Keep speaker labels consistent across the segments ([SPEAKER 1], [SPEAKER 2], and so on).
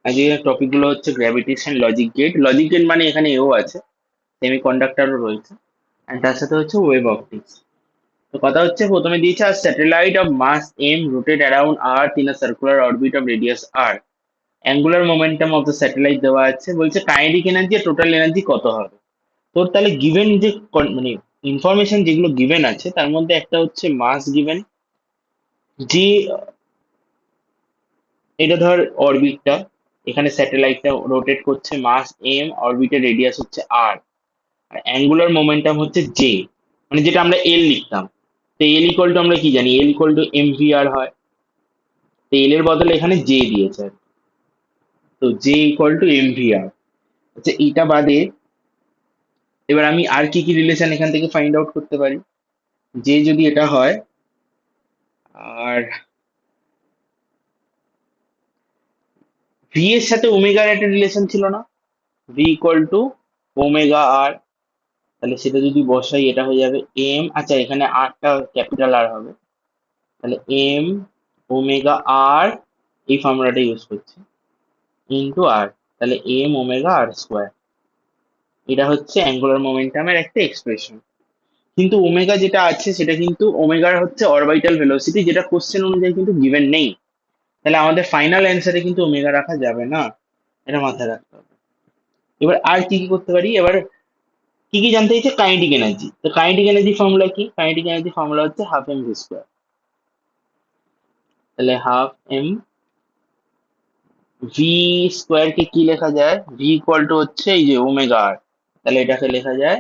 [SPEAKER 1] আজকের টপিক গুলো হচ্ছে গ্র্যাভিটেশন লজিক গেট মানে এখানে এও আছে, সেমিকন্ডাক্টরও রয়েছে, and তার সাথে হচ্ছে ওয়েভ অপটিক্স। তো কথা হচ্ছে প্রথমে দিয়েছে আর satellite of mass M rotate around earth in a circular orbit of radius R. Angular momentum of the satellite দেওয়া আছে, বলছে কাইনেটিক এনার্জি আর টোটাল এনার্জি কত হবে। তোর তাহলে গিভেন যে মানে ইনফরমেশন যেগুলো গিভেন আছে তার মধ্যে একটা হচ্ছে মাস গিভেন, যে এটা ধর অরবিটটা, এখানে স্যাটেলাইটটা রোটেট করছে মাস এম, অরবিটের রেডিয়াস হচ্ছে আর, আর অ্যাঙ্গুলার মোমেন্টাম হচ্ছে জে, মানে যেটা আমরা এল লিখতাম। তো এল ইকুয়াল টু আমরা কি জানি, L equal to M V আর হয়। তো এল এর বদলে এখানে জে দিয়েছে আর কি। তো J equal to M V R. আচ্ছা এটা বাদে এবার আমি আর কি কি রিলেশন এখান থেকে ফাইন্ড আউট করতে পারি। যে যদি এটা হয়, আর ভি এর সাথে ওমেগার একটা রিলেশন ছিল না, ভি ইকুয়াল টু ওমেগা আর। তাহলে সেটা যদি বসাই এটা হয়ে যাবে এম, আচ্ছা এখানে আরটা ক্যাপিটাল আর হবে, তাহলে এম ওমেগা আর, এই ফর্মুলাটা ইউজ করছি, ইন্টু আর, তাহলে এম ওমেগা আর স্কোয়ার। এটা হচ্ছে অ্যাঙ্গুলার মোমেন্টামের একটা এক্সপ্রেশন। কিন্তু ওমেগা যেটা আছে সেটা কিন্তু ওমেগার হচ্ছে অরবিটাল ভেলোসিটি, যেটা কোশ্চেন অনুযায়ী কিন্তু গিভেন নেই। তাহলে আমাদের ফাইনাল অ্যান্সারে কিন্তু ওমেগা রাখা যাবে না, এটা মাথায় রাখতে হবে। এবার আর কি কি করতে পারি, এবার কি কি জানতে চাইছে, কাইনেটিক এনার্জি। তো কাইনেটিক এনার্জি ফর্মুলা কি, কাইনেটিক এনার্জি ফর্মুলা হচ্ছে হাফ এম ভি স্কোয়ার। তাহলে হাফ এম ভি স্কোয়ার কে কি লেখা যায়, ভি ইকুয়াল টু হচ্ছে এই যে ওমেগা আর, তাহলে এটাকে লেখা যায়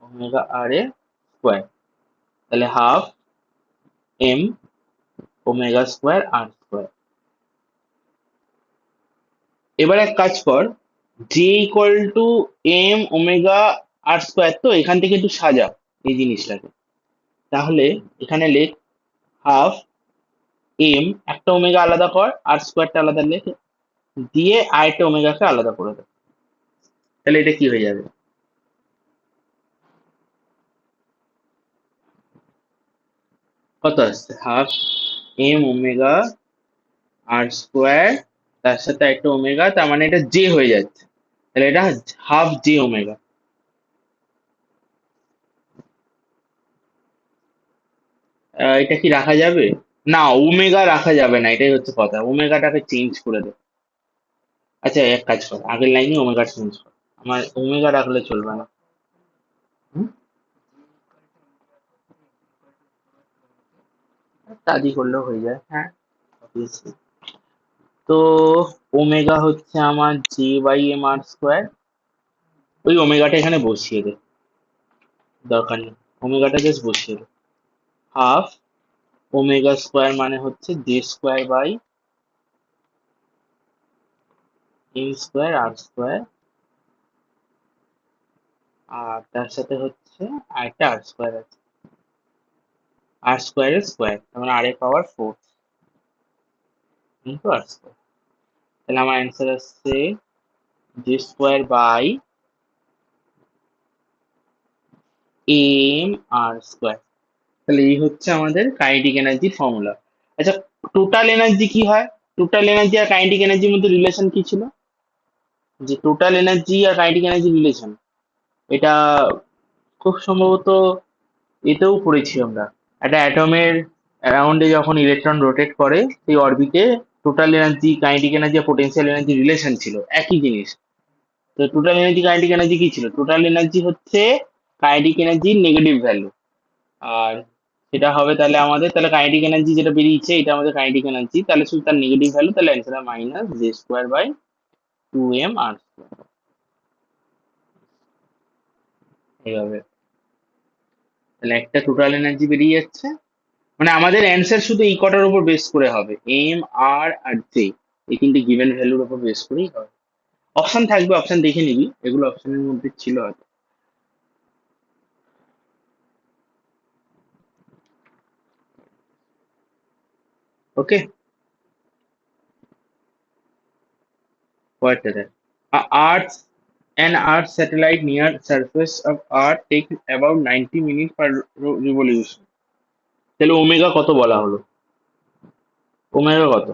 [SPEAKER 1] ওমেগা আর এর স্কোয়ার। তাহলে half M omega square R square. এবার এক কাজ কর, J equal to M omega R square, তো এখান থেকে একটু সাজা এই জিনিসটাকে। তাহলে এখানে লেখ হাফ এম, একটা ওমেগা আলাদা কর আর স্কোয়ারটা আলাদা লেখ, দিয়ে আরেকটা ওমেগাকে আলাদা করে দে। তাহলে এটা কি হয়ে যাবে, কত আসছে, half M omega R square, তার সাথে একটা ওমেগা, তার মানে এটা জে হয়ে যাচ্ছে। তাহলে এটা হাফ জে ওমেগা। এটা কি রাখা যাবে, না ওমেগা রাখা যাবে না, এটাই হচ্ছে কথা, ওমেগাটাকে চেঞ্জ করে দে। আচ্ছা এক কাজ কর, আগের লাইনে ওমেগা চেঞ্জ কর, আমার ওমেগা রাখলে চলবে না। হুম? তাদি করলেও হয়ে যায়, হ্যাঁ obviously। তো ওমেগা হচ্ছে আমার J by M R square, ওই ওমেগাটা এখানে বসিয়ে দে, দরকার নেই, ওমেগাটা জাস্ট বসিয়ে দে। হাফ ওমেগা স্কোয়ার মানে হচ্ছে J square by M square R square, আর তার সাথে হচ্ছে আরেকটা আর স্কোয়ার আছে, আর স্কোয়ারের স্কোয়ার, তার মানে আর এর power four into R square. তাহলে আমার অ্যান্সার আসছে J square by M R square. তাহলে এই হচ্ছে আমাদের কাইনেটিক এনার্জির ফর্মুলা। আচ্ছা টোটাল এনার্জি কি হয়, টোটাল এনার্জি আর কাইনেটিক এনার্জির মধ্যে রিলেশন কি ছিল, যে টোটাল এনার্জি আর কাইনেটিক এনার্জি রিলেশন, এটা খুব সম্ভবত এতেও পড়েছি আমরা। একটা অ্যাটমের অ্যারাউন্ডে যখন ইলেকট্রন রোটেট করে সেই অরবিটে টোটাল এনার্জি, কাইনেটিক এনার্জি আর পোটেনশিয়াল এনার্জি রিলেশন ছিল, একই জিনিস। তো টোটাল এনার্জি কাইনেটিক এনার্জি কি ছিল, টোটাল এনার্জি হচ্ছে কাইনেটিক এনার্জির নেগেটিভ ভ্যালু, আর সেটা হবে তাহলে আমাদের, তাহলে কাইনেটিক এনার্জি যেটা বেরিয়েছে এটা আমাদের কাইনেটিক এনার্জি, তাহলে শুধু তার নেগেটিভ ভ্যালু, তাহলে answer minus J square by two M R square, এইভাবে। তাহলে একটা টোটাল এনার্জি বেরিয়ে যাচ্ছে, মানে আমাদের অ্যান্সার শুধু এই কটার উপর বেস করে হবে, এম আর আর জে, এই তিনটে গিভেন ভ্যালুর উপর বেস করেই হবে। অপশন থাকবে, অপশন দেখে নিবি, এগুলো অপশনের মধ্যে ছিল হয়তো। ওকে, পরেরটা দেখ, আর্থ an Earth satellite near surface of Earth takes about 90 minutes per revolution। তাহলে ওমেগা কত বলা হলো, ওমেগা কত,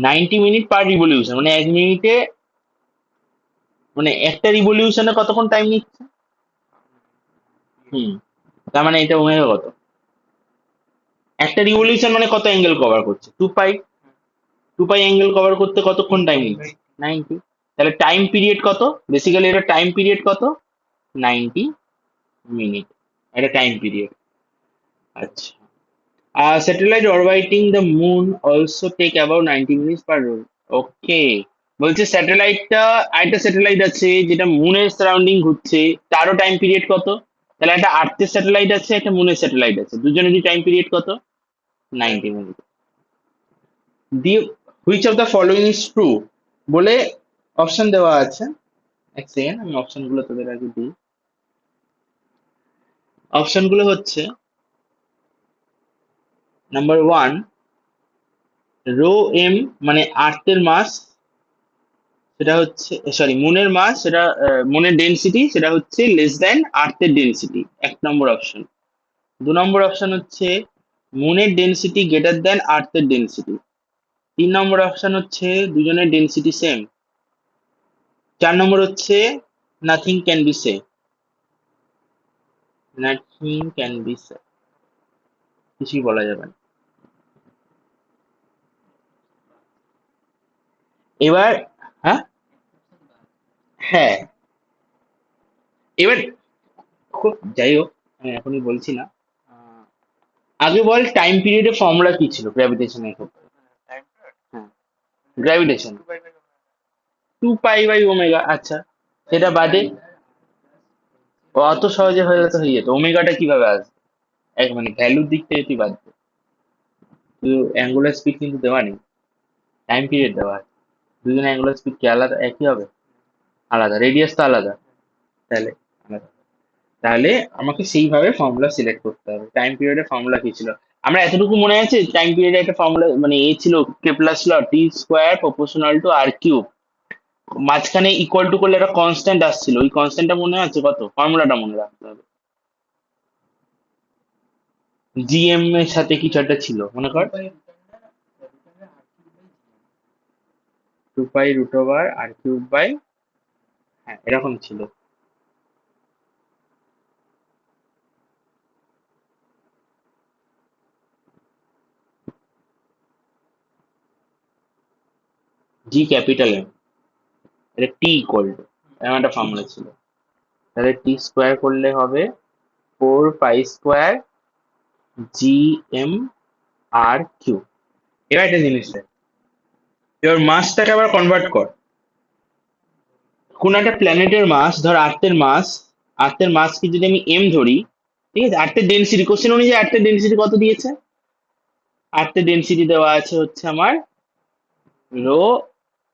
[SPEAKER 1] 90 মিনিট পার রিভলিউশন, মানে 1 মিনিটে, মানে একটা রিভলিউশনে কতক্ষণ টাইম নিচ্ছে? হুম, তার মানে এটা ওমেগা কত? একটা রিভলিউশন মানে কত অ্যাঙ্গেল কভার করছে? 2 পাই। 2 পাই অ্যাঙ্গেল কভার করতে কতক্ষণ টাইম নিচ্ছে? 90। তাহলে টাইম পিরিয়ড কত? বেসিক্যালি এটা টাইম পিরিয়ড কত? 90 মিনিট, এটা টাইম পিরিয়ড। আচ্ছা, satellite orbiting the moon also take about 90 minutes per roll. Okay, বলছে স্যাটেলাইটটা, আরেকটা স্যাটেলাইট আছে যেটা মুনের সারাউন্ডিং ঘুরছে, তারও টাইম পিরিয়ড কত? তাহলে একটা আর্থের স্যাটেলাইট আছে, একটা মুনের স্যাটেলাইট আছে, দুজনেরই টাইম পিরিয়ড কত? 90 minute. The which of the following is true বলে অপশন দেওয়া আছে। এক সেকেন্ড, আমি অপশন গুলো তোদের আগে দিই। অপশন গুলো হচ্ছে: নাম্বার 1, রো এম মানে আর্থের মাস, সেটা হচ্ছে, সরি, মুনের মাস, সেটা মুনের ডেনসিটি, সেটা হচ্ছে লেস দ্যান আর্থের ডেনসিটি, 1 নম্বর অপশন। 2 নম্বর অপশন হচ্ছে মুনের ডেনসিটি গ্রেটার দ্যান আর্থের ডেনসিটি। 3 নম্বর অপশন হচ্ছে দুজনের ডেনসিটি সেম। 4 নম্বর হচ্ছে nothing can be say, nothing can be say, কিছুই বলা যাবে না। এবার, হ্যাঁ, হ্যাঁ, এবার খুব যাই হোক, আমি এখনই বলছি না। আহ, আগে বল টাইম পিরিয়ডের ফর্মুলা কি ছিল গ্র্যাভিটেশনের ক্ষেত্রে? হ্যাঁ, গ্র্যাভিটেশন 2 পাই বাই ওমেগা। আচ্ছা, সেটা বাদে অত সহজে হয়ে যেত, হয়ে যেত, ওমেগাটা কিভাবে আসবে? এক মানে ভ্যালুর দিক থেকে তুই বাদ দে, তুই অ্যাঙ্গুলার স্পিড কিন্তু দেওয়া নেই, টাইম পিরিয়ড দেওয়া আছে। দুজনে অ্যাঙ্গুলার স্পিড কি আলাদা, একই হবে? আলাদা, রেডিয়াস তো আলাদা। তাহলে আলাদা। তাহলে আমাকে সেইভাবে ফর্মুলা সিলেক্ট করতে হবে। টাইম পিরিয়ডের ফর্মুলা কি ছিল? আমরা এতটুকু মনে আছে, টাইম পিরিয়ডে একটা ফর্মুলা, মানে এ ছিল Kepler's law, T square proportional to R cube, মাঝখানে ইকুয়াল টু করলে একটা কনস্ট্যান্ট আসছিল, ওই কনস্ট্যান্টটা মনে আছে? কত, ফর্মুলাটা মনে রাখতে হবে। জিএম এর সাথে কিছু একটা ছিল, মনে কর। 2 pi root over R cube by, হ্যাঁ, এরকম ছিল। জি ক্যাপিটাল এম, এটা টি ইকুয়াল টু, এরকম একটা ফর্মুলা ছিল। তাহলে টি স্কোয়ার করলে হবে 4 pi square G M R cube. এবার একটা জিনিস দেখ, এবার মাসটাকে আবার কনভার্ট কর। কোন একটা প্ল্যানেটের মাস, ধর আর্থের মাস, আর্থের মাসকে যদি আমি এম ধরি, ঠিক আছে, আর্থের ডেনসিটি, কোশ্চেন অনুযায়ী আর্থের ডেনসিটি কত দিয়েছে? আর্থের ডেনসিটি দেওয়া আছে হচ্ছে আমার রো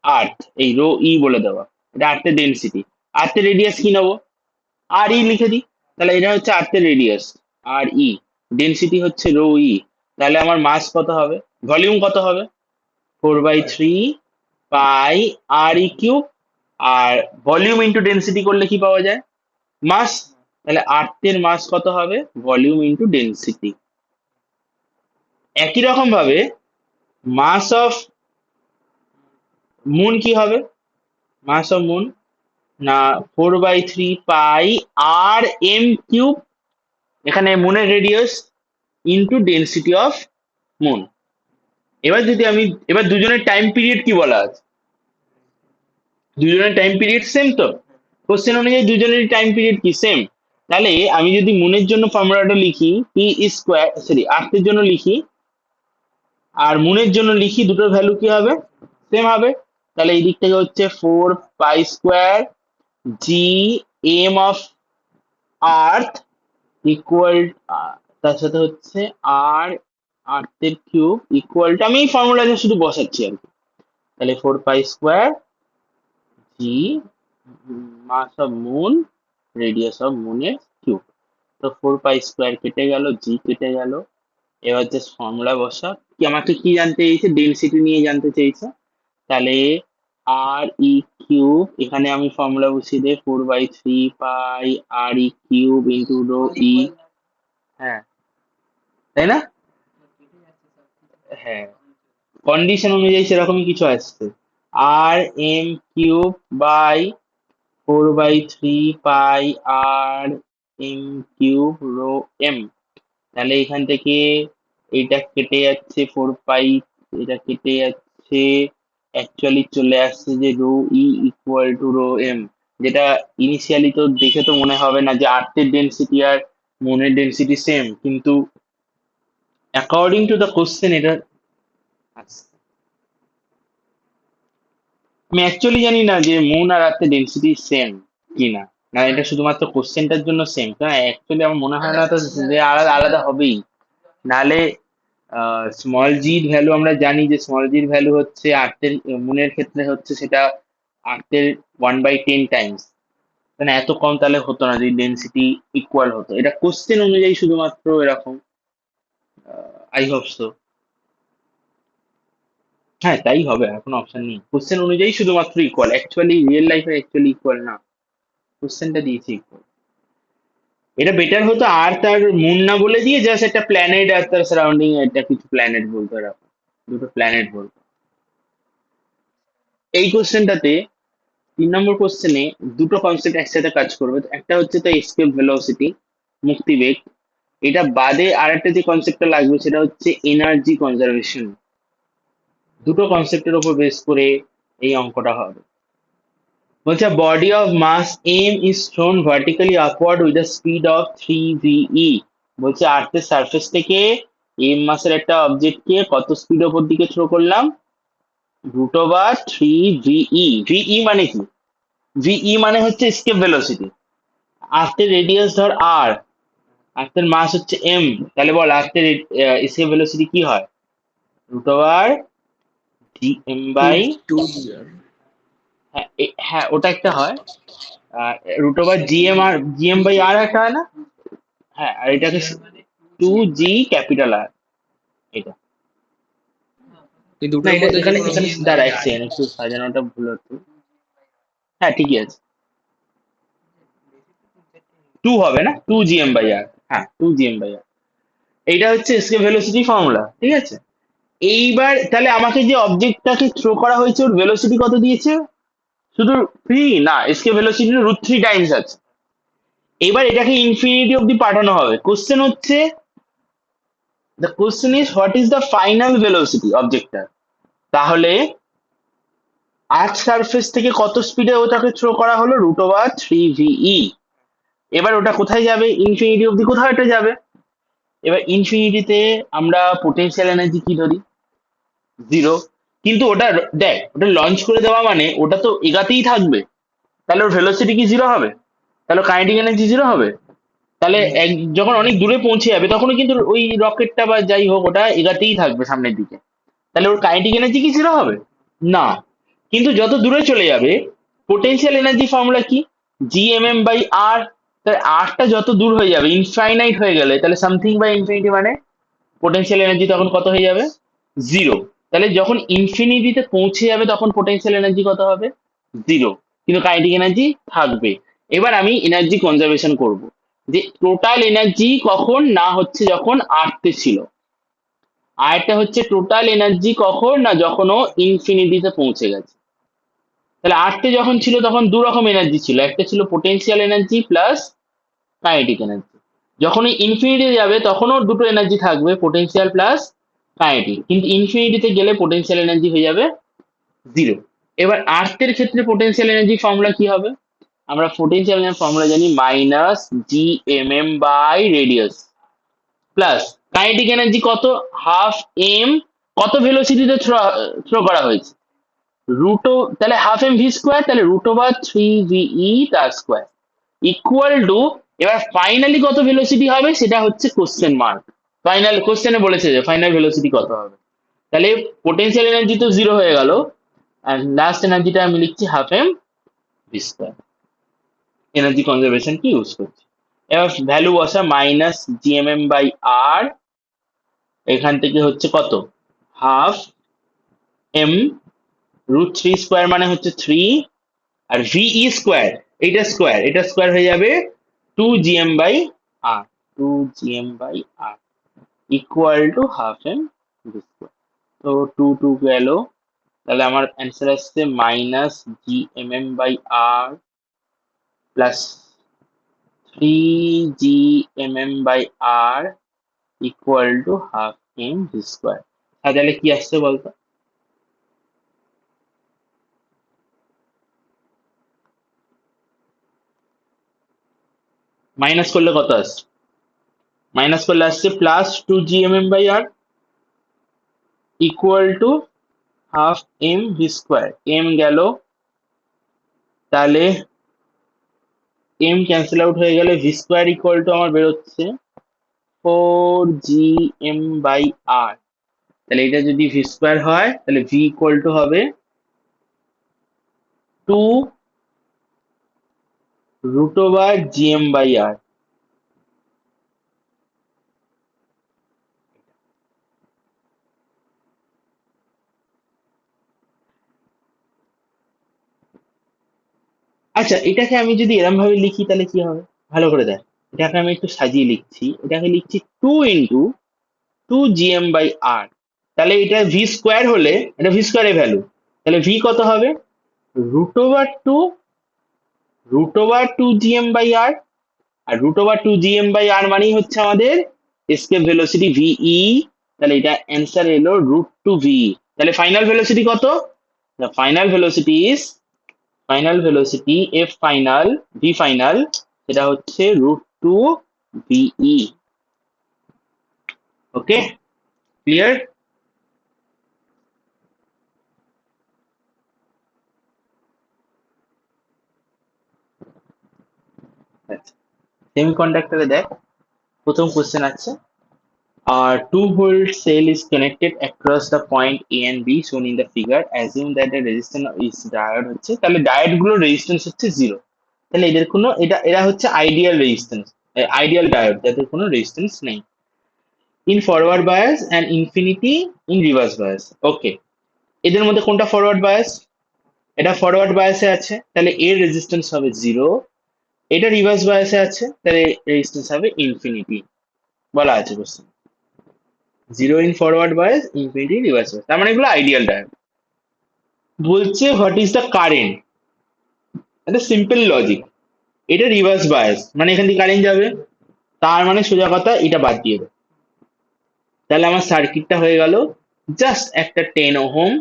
[SPEAKER 1] আর্থ, এই রো ই বলে দেওয়া, এটা আর্থের ডেনসিটি। আর্থের রেডিয়াস কি নেবো? আর ই লিখে দিই। তাহলে এটা হচ্ছে আর্থের রেডিয়াস, আর ই, ডেনসিটি হচ্ছে রো ই। তাহলে আমার মাস কত হবে, ভলিউম কত হবে? 4/3 পাই আর ই কিউব। আর ভলিউম ইন্টু ডেনসিটি করলে কি পাওয়া যায়? মাস। তাহলে আর্থের মাস কত হবে? Volume into density. একই রকম ভাবে মাস অফ মুন কি হবে? মাস অফ মুন, না, 4/3 পাই আর এম কিউব, এখানে মুনের radius, into density of moon. এবার যদি আমি, এবার দুজনের টাইম পিরিয়ড কি বলা আছে? দুজনের টাইম পিরিয়ড সেম তো, কোশ্চেন অনুযায়ী দুজনের টাইম পিরিয়ড কি সেম। তাহলে আমি যদি মুনের জন্য ফর্মুলাটা লিখি পি স্কোয়ার, সরি, আর্থের জন্য লিখি আর মুনের জন্য লিখি, দুটোর ভ্যালু কি হবে? সেম হবে। তাহলে এই দিক থেকে হচ্ছে 4 pi square G M of earth equal, তার সাথে হচ্ছে আর আর্থের কিউব ইকুয়াল টু, আমি এই ফর্মুলাতে শুধু বসাচ্ছি আর কি। তাহলে 4 pi square G mass of moon, radius of মুনের কিউব। তো 4 পাই স্কোয়ার কেটে গেল, জি কেটে গেল। এবার জাস্ট ফর্মুলা বসা, কি আমাকে কি জানতে চেয়েছে? ডেনসিটি নিয়ে জানতে চেয়েছে। তাহলে আর ই কিউব, এখানে আমি ফর্মুলা বসিয়ে দিই, 4/3 pi R E cube into rho E. হ্যাঁ, তাই না? হ্যাঁ, কন্ডিশন অনুযায়ী সেরকমই কিছু আসছে। R M cube by 4/3 pi R M cube rho M. তাহলে এখান থেকে এইটা কেটে যাচ্ছে 4 পাই, এটা কেটে যাচ্ছে, অ্যাকচুয়ালি চলে আসছে যে rho E equal to rho M, যেটা ইনিশিয়ালি তো দেখে তো মনে হবে না যে আর্থের ডেন্সিটি আর মুনের ডেন্সিটি সেম, কিন্তু অ্যাকর্ডিং টু দ্য কোশ্চেন এটা আসছে। আমি অ্যাকচুয়ালি জানি না যে মুন আর আর্থের ডেন্সিটি সেম কিনা, না এটা শুধুমাত্র কোশ্চেনটার জন্য সেম, কারণ অ্যাকচুয়ালি আমার মনে হয় না তো যে আলাদা আলাদা হবেই। নাহলে স্মল জির ভ্যালু আমরা জানি যে স্মল জির ভ্যালু হচ্ছে আর্থের, মুনের ক্ষেত্রে হচ্ছে সেটা আর্থের 1/10 টাইমস, মানে এত কম তাহলে হতো না যদি ডেন্সিটি ইকুয়াল হতো। এটা কোশ্চেন অনুযায়ী শুধুমাত্র এরকম, আই হোপ সো। হ্যাঁ তাই হবে, এখন অপশন নেই, কোশ্চেন অনুযায়ী শুধুমাত্র ইকুয়াল, অ্যাকচুয়ালি রিয়েল লাইফে অ্যাকচুয়ালি ইকুয়াল না, কোশ্চেনটা দিয়েছে ইকুয়াল। এটা বেটার হতো আর্থ আর মুন না বলে দিয়ে জাস্ট একটা প্ল্যানেট আর তার সারাউন্ডিং এটা কিছু প্ল্যানেট বলতো, এরকম দুটো প্ল্যানেট বলতো। এই কোশ্চেনটাতে 3 নম্বর কোশ্চেনে দুটো কনসেপ্ট একসাথে কাজ করবে, একটা হচ্ছে তো এসকেপ ভেলোসিটি, মুক্তিবেগ, এটা বাদে আর একটা যে কনসেপ্টটা লাগবে সেটা হচ্ছে এনার্জি কনজারভেশন। দুটো কনসেপ্টের উপর বেস করে এই অঙ্কটা হবে। বলছে body of mass M is thrown vertically upward with the speed of 3 VE। বলছে আর্থের সারফেস থেকে এম মাসের একটা অবজেক্টকে কত স্পিড ওপর দিকে থ্রো করলাম, √3 VE। ভিই মানে কি? ভিই মানে হচ্ছে এসকেপ ভেলোসিটি। আর্থের রেডিয়াস ধর আর, আর্থের মাস হচ্ছে এম, তাহলে বল আর্থের এসকেপ ভেলোসিটি কি হয়? √GM
[SPEAKER 2] টু
[SPEAKER 1] বাই,
[SPEAKER 2] টু ইয়ার
[SPEAKER 1] হ্যাঁ হ্যাঁ ওটা একটা হয়, √GM/R একটা হয় না? হ্যাঁ আর এটাকে 2G এটা।
[SPEAKER 2] এই
[SPEAKER 1] না
[SPEAKER 2] দুটোর
[SPEAKER 1] এটা
[SPEAKER 2] মধ্যে যে
[SPEAKER 1] এখানে
[SPEAKER 2] কোনো
[SPEAKER 1] এখানে দাঁড়া এক সেকেন্ড, একটু সাজানোটা ভুল হচ্ছে। হ্যাঁ ঠিকই আছে, 2 হবে না, 2GM/R, হ্যাঁ 2GM/R। এইটা হচ্ছে এসকেপ ভেলোসিটি ফর্মুলা, ঠিক আছে। এইবার তাহলে আমাকে যে অবজেক্টটাকে থ্রো করা হয়েছে ওর ভেলোসিটি কত দিয়েছে? শুধু 3 না, এসকেপ ভেলোসিটি √3 টাইমস আছে। এবার এটাকে ইনফিনিটি অব্দি পাঠানো হবে। কোশ্চেন হচ্ছে, the question is what is the final velocity অবজেক্টটার। তাহলে আর্থ সারফেস থেকে কত স্পিডে ওটাকে থ্রো করা হলো, √3 VE। এবার ওটা কোথায় যাবে? ইনফিনিটি অব্দি কোথাও এটা যাবে। এবার ইনফিনিটিতে আমরা পোটেনশিয়াল এনার্জি কি ধরি? 0। কিন্তু ওটা দেখ, ওটা লঞ্চ করে দেওয়া মানে ওটা তো এগাতেই থাকবে, তাহলে ওর ভেলোসিটি কি 0 হবে? তাহলে কাইনেটিক এনার্জি 0 হবে? তাহলে যখন অনেক দূরে পৌঁছে যাবে তখনও কিন্তু ওই রকেটটা বা যাই হোক ওটা এগাতেই থাকবে সামনের দিকে, তাহলে ওর কাইনেটিক এনার্জি কি 0 হবে? না। কিন্তু যত দূরে চলে যাবে, পোটেনশিয়াল এনার্জি ফর্মুলা কি? GMM/R। তাহলে আরটা যত দূর হয়ে যাবে, ইনফাইনাইট হয়ে গেলে, তাহলে সামথিং বাই ইনফিনিটি মানে পোটেনশিয়াল এনার্জি তখন কত হয়ে যাবে? 0। তাহলে যখন ইনফিনিটিতে পৌঁছে যাবে তখন পোটেনশিয়াল এনার্জি কত হবে? 0। কিন্তু কাইনেটিক এনার্জি থাকবে। এবার আমি এনার্জি কনজারভেশন করব, যে টোটাল এনার্জি কখন না হচ্ছে যখন আর্থে ছিল, আর একটা হচ্ছে টোটাল এনার্জি কখন না যখন ও ইনফিনিটিতে পৌঁছে গেছে। তাহলে আর্থে যখন ছিল তখন দু রকম এনার্জি ছিল, একটা ছিল potential energy plus kinetic energy. যখন এই ইনফিনিটি যাবে তখনও দুটো এনার্জি থাকবে, পোটেনশিয়াল প্লাস কাইনেটিক, কিন্তু ইনফিনিটিতে গেলে পোটেনশিয়াল এনার্জি হয়ে যাবে 0। এবার আর্থের ক্ষেত্রে পোটেনশিয়াল এনার্জি ফর্মুলা কি হবে? আমরা পোটেনশিয়াল এনার্জি ফর্মুলা জানি -GMM/রেডিয়াস প্লাস কাইনেটিক এনার্জি কত, হাফ এম, কত ভেলোসিটিতে থ্রো করা হয়েছে, তাহলে হাফ এম ভি স্কোয়ার, তাহলে √3 VE তার স্কোয়ার ইকুয়াল টু, এবার ফাইনালি কত ভেলোসিটি হবে সেটা হচ্ছে কোশ্চেন মার্ক। ফাইনাল কোশ্চেনে বলেছে যে ফাইনাল ভেলোসিটি কত হবে। তাহলে পোটেনশিয়াল এনার্জি তো 0 হয়ে গেল, আর লাস্ট এনার্জিটা আমি লিখছি half M V square. Energy conservation কি ইউজ করছি। এবার ভ্যালু বসা -GMM/R, এখান থেকে হচ্ছে কত, হাফ এম, √3 স্কোয়ার মানে হচ্ছে 3, আর ভিই স্কোয়ার, এটা স্কোয়ার হয়ে যাবে 2GM/R, 2GM/R equal to half M V square. তো টু টু গেল, তাহলে আমার অ্যান্সার আসছে minus G M M by R plus three G M M by R equal to half M V square. তাহলে কি আসছে বলতো? মাইনাস করলে কত আসছে? মাইনাস করলে আসছে plus two G M M by R equal to half M V square. M গেল, তাহলে এম ক্যান্সেল আউট হয়ে গেলে ভি স্কোয়ার ইকুয়াল টু আমার বেরোচ্ছে four G M by R. তাহলে এটা যদি ভি স্কোয়ার হয় তাহলে ভি ইকুয়াল টু হবে two root over G M by R. আচ্ছা, এটাকে আমি যদি এরম ভাবে লিখি তাহলে কি হবে? ভালো করে দেখ, এটাকে আমি একটু সাজিয়ে লিখছি, এটাকে লিখছি two into two G M by R. তাহলে এটা ভি স্কোয়ার হলে এটা ভি স্কোয়ারের ভ্যালু, তাহলে ভি কত হবে? Root over two two G M by R. আর root over two G M by R মানেই হচ্ছে আমাদের এসকেপ ভেলোসিটি ভিই। তাহলে এটা অ্যান্সার এলো রুট টু ভি। তাহলে ফাইনাল ভেলোসিটি কত? The final velocity is final velocity F final V final, সেটা হচ্ছে রুট টু ভিই। ওকে, ক্লিয়ার? সেমিকন্ডাক্টরে দেখ, প্রথম কোশ্চেন আছে, a 2-volt cell is connected across the point A and B shown in the figure. Assume that the resistance is diode হচ্ছে, তাহলে diode গুলোর resistance হচ্ছে zero. তাহলে এদের কোনো এরা হচ্ছে আইডিয়াল রেজিস্ট্যান্স, আইডিয়াল ডায়োড যাদের কোনো রেজিস্ট্যান্স নেই। In forward bias and infinity in reverse bias. Okay, এদের মধ্যে কোনটা ফরওয়ার্ড বায়াস? এটা ফরওয়ার্ড বায়াসে আছে, তাহলে এর রেজিস্ট্যান্স হবে জিরো। এটা রিভার্স বায়াসে আছে, তাহলে রেজিস্ট্যান্স হবে ইনফিনিটি। বলা আছে question, zero in forward bias, infinity reverse bias, তার মানে এগুলো আইডিয়াল ডায়োড। বলছে হোয়াট ইজ দ্য কারেন্ট, এটা সিম্পল লজিক। এটা রিভার্স বায়াস মানে এখান থেকে কারেন্ট যাবে, তার মানে সোজা কথা এটা বাদ দিয়ে দেবে। তাহলে আমার সার্কিটটা হয়ে গেল জাস্ট একটা 10 ওহম,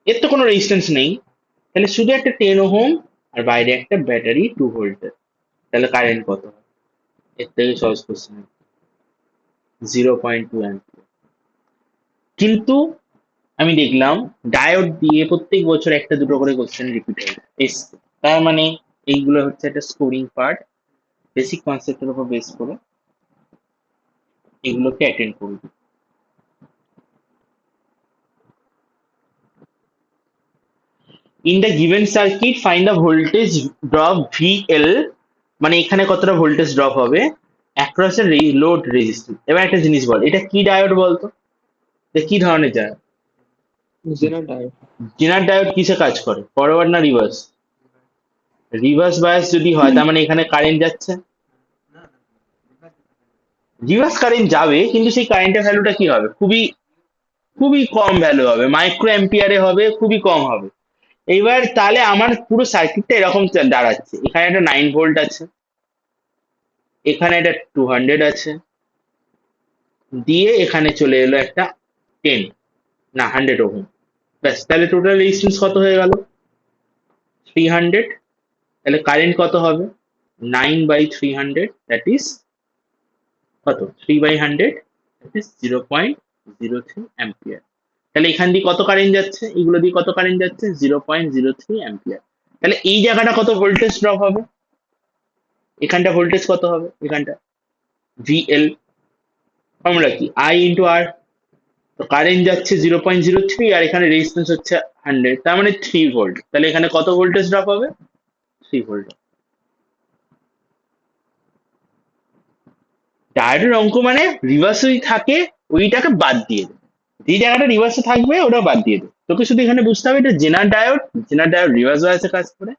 [SPEAKER 1] এর তো কোনো রেজিস্ট্যান্স নেই, তাহলে শুধু একটা 10 ওহম আর বাইরে একটা ব্যাটারি 2 ভোল্টের। তাহলে কারেন্ট কত হয়? এর থেকে সহজ কোশ্চেন, 0.2 অ্যাম্পিয়ার। কিন্তু আমি দেখলাম ডায়োড দিয়ে প্রত্যেক বছর একটা দুটো করে কোশ্চেন রিপিট হয়ে এসছে, তার মানে এইগুলো হচ্ছে একটা স্কোরিং পার্ট। বেসিক কনসেপ্টের উপর বেস করে এগুলোকে অ্যাটেন্ড করবে। In the given circuit find the voltage drop VL, মানে এখানে কতটা ভোল্টেজ ড্রপ হবে অ্যাক্রস এ লোড রেজিস্ট্যান্স। এবার একটা জিনিস বল, এটা কি ডায়োড বলতো? এটা কি ধরনের ডায়োড?
[SPEAKER 2] জেনার ডায়োড।
[SPEAKER 1] জেনার ডায়োড কিসে কাজ করে, ফরওয়ার্ড না রিভার্স? রিভার্স বায়াস যদি হয় তার মানে এখানে কারেন্ট যাচ্ছে, রিভার্স কারেন্ট যাবে, কিন্তু সেই কারেন্টের ভ্যালুটা কি হবে? খুবই খুবই কম ভ্যালু হবে, মাইক্রো অ্যাম্পিয়ারে হবে, খুবই কম হবে। এইবার তাহলে আমার পুরো সার্কিটটা এরকম দাঁড়াচ্ছে, এখানে একটা 9 ভোল্ট আছে, এখানে একটা 200 আছে, দিয়ে এখানে চলে এলো একটা 10 না 100 ওহম। ব্যাস, তাহলে টোটাল রেজিস্ট্যান্স কত হয়ে গেল? 300। তাহলে কারেন্ট কত হবে? 9/300, দ্যাট ইজ কত? 3/100, দ্যাট ইজ 0.03 অ্যাম্পিয়ার। তাহলে এখান দিয়ে কত কারেন্ট যাচ্ছে, এগুলো দিয়ে কত কারেন্ট যাচ্ছে? 0.03 অ্যাম্পিয়ার। তাহলে এই জায়গাটা কত ভোল্টেজ ড্রপ হবে? এখানটা ভোল্টেজ কত হবে? এখানটা ভিএল, ফর্মুলা কি? আই ইন্টু আর। তো কারেন্ট যাচ্ছে 0.03 আর এখানে রেজিস্ট্যান্স হচ্ছে 100, তার মানে 3 ভোল্ট। তাহলে এখানে কত ভোল্টেজ ড্রপ হবে? 3 ভোল্ট। ডায়োডের অঙ্ক মানে রিভার্স যদি থাকে ওইটাকে বাদ দিয়ে দে, যে জায়গাটা রিভার্সে থাকবে ওটা বাদ দিয়ে দে। তোকে শুধু এখানে বুঝতে হবে এটা জেনার ডায়োড, জেনার ডায়োড রিভার্স বায়াসে কাজ করে।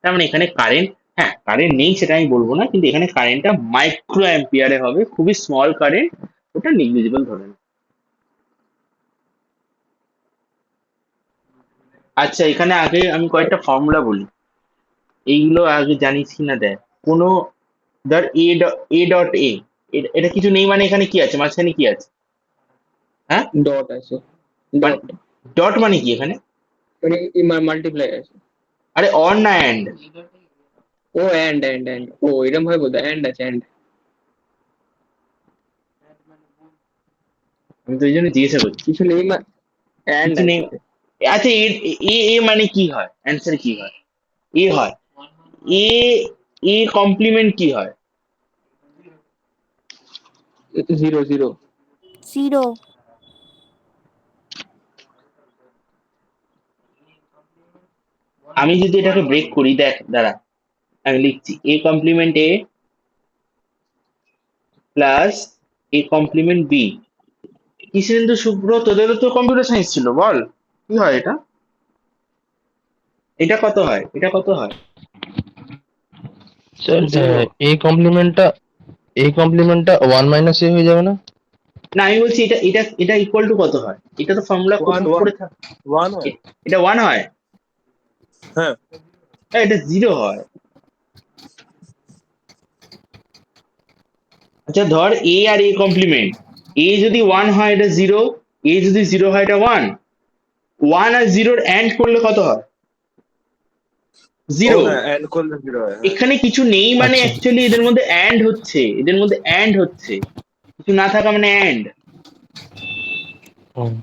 [SPEAKER 1] তার মানে এখানে কারেন্ট, হ্যাঁ কারেন্ট নেই সেটা আমি বলবো না, কিন্তু এখানে কারেন্টটা মাইক্রো অ্যাম্পিয়ারে হবে, খুবই স্মল কারেন্ট, ওটা নেগলিজিবল ধরে না। আচ্ছা, এখানে আগে আমি কয়েকটা ফর্মুলা বলি, এইগুলো আগে জানিস কিনা দেখ। কোনো, ধর এ ডট এ, এটা কিছু নেই মানে এখানে কি আছে, মাঝখানে কি আছে? হ্যাঁ,
[SPEAKER 2] ডট আছে,
[SPEAKER 1] মানে
[SPEAKER 2] ডট
[SPEAKER 1] ডট মানে কি এখানে?
[SPEAKER 2] মানে মাল্টিপ্লাই আছে।
[SPEAKER 1] আরে অর না অ্যান্ড?
[SPEAKER 2] ও এন্ড ও এরকম হয় বোধহয়, এন্ড আছে এন্ড।
[SPEAKER 1] আমি তো এই জন্য জিজ্ঞাসা করছি।
[SPEAKER 2] কিছু নেই এন্ড
[SPEAKER 1] কিছু নেই।
[SPEAKER 2] আছে।
[SPEAKER 1] আচ্ছা, এ এ এ মানে কি হয়, অ্যান্সার কি হয়? এ হয়। এ এ কমপ্লিমেন্ট কি হয়?
[SPEAKER 2] Zero zero.
[SPEAKER 3] জিরো।
[SPEAKER 1] আমি যদি এটাকে ব্রেক করি, দেখ দাঁড়া, আমি লিখছি A complement A plus A complement B. Krishnendu Shubhra, তোদেরও তো কম্পিউটার সায়েন্স ছিল, বল কি হয় এটা? এটা কত হয়, এটা কত হয়?
[SPEAKER 4] Sir
[SPEAKER 2] zero.
[SPEAKER 4] এই কমপ্লিমেন্টটা 1 - a হয়ে যাবে না?
[SPEAKER 1] না, আমি বলছি এটা এটা এটা ইকুয়াল টু কত হয়, এটা তো ফর্মুলা
[SPEAKER 5] ওয়ান ওয়ান
[SPEAKER 1] করে থাক।
[SPEAKER 5] ওয়ান হয়।
[SPEAKER 1] এটা ওয়ান হয়?
[SPEAKER 5] হ্যাঁ,
[SPEAKER 1] হ্যাঁ, এটা জিরো হয়। আচ্ছা, ধর এ আর এ কমপ্লিমেন্ট, এ যদি ওয়ান হয় এটা জিরো, এ যদি জিরো হয় এটা ওয়ান। ওয়ান আর জিরোর অ্যান্ড করলে কত হয়?
[SPEAKER 5] ও
[SPEAKER 1] জিরো।
[SPEAKER 5] হ্যাঁ, এন্ড করলে জিরো হয়, হ্যাঁ।
[SPEAKER 1] এখানে কিছু নেই মানে
[SPEAKER 4] আচ্ছা।
[SPEAKER 1] অ্যাকচুয়ালি এদের মধ্যে অ্যান্ড হচ্ছে, এদের মধ্যে অ্যান্ড হচ্ছে, কিছু না থাকা মানে অ্যান্ড।
[SPEAKER 4] হুম।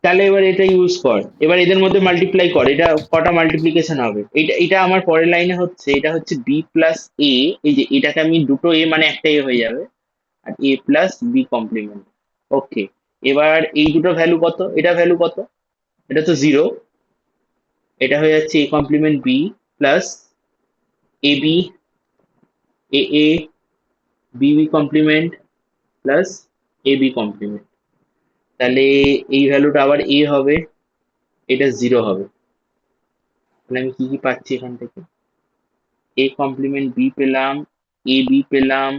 [SPEAKER 1] তাহলে এবার এটা ইউজ কর, এবার এদের মধ্যে মাল্টিপ্লাই কর, এটা কটা মাল্টিপ্লিকেশন হবে? এটা এটা আমার পরের লাইনে হচ্ছে, এটা হচ্ছে বি প্লাস এ। এই যে এটাকে আমি দুটো এ মানে একটা এ হয়ে যাবে, আর এ প্লাস বি কমপ্লিমেন্ট। ওকে, এবার এই দুটো ভ্যালু কত, এটা ভ্যালু কত? এটা তো জিরো। এটা হয়ে যাচ্ছে A complement B plus A B, A A, B B complement plus A B complement. তাহলে এই ভ্যালুটা আবার এ হবে, এটা জিরো হবে। তাহলে আমি কি কি পাচ্ছি এখান থেকে? এ কমপ্লিমেন্ট বি পেলাম, এ বি পেলাম,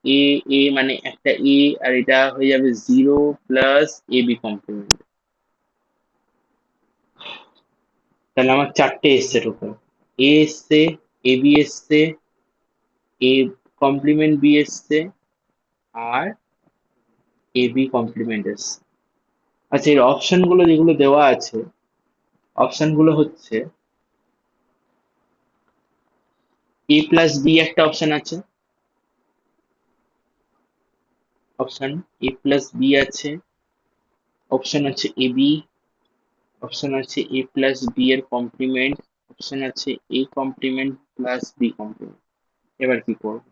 [SPEAKER 1] এ এ মানে একটা এ, আর এটা হয়ে যাবে zero plus A B complement. তাহলে আমার চারটে এসছে টোটাল। এ এসছে, এ বি এসছে, এ কমপ্লিমেন্ট বি এসছে, আর এ বি কমপ্লিমেন্ট এসছে। আচ্ছা, এর অপশন গুলো যেগুলো দেওয়া আছে, অপশন গুলো হচ্ছে এ প্লাস বি একটা অপশন আছে, অপশন এ প্লাস বি আছে, অপশন আছে এ বি, অপশন আছে এ প্লাস বি এর কমপ্লিমেন্ট, অপশন আছে A complement plus B complement. এবার কি করব?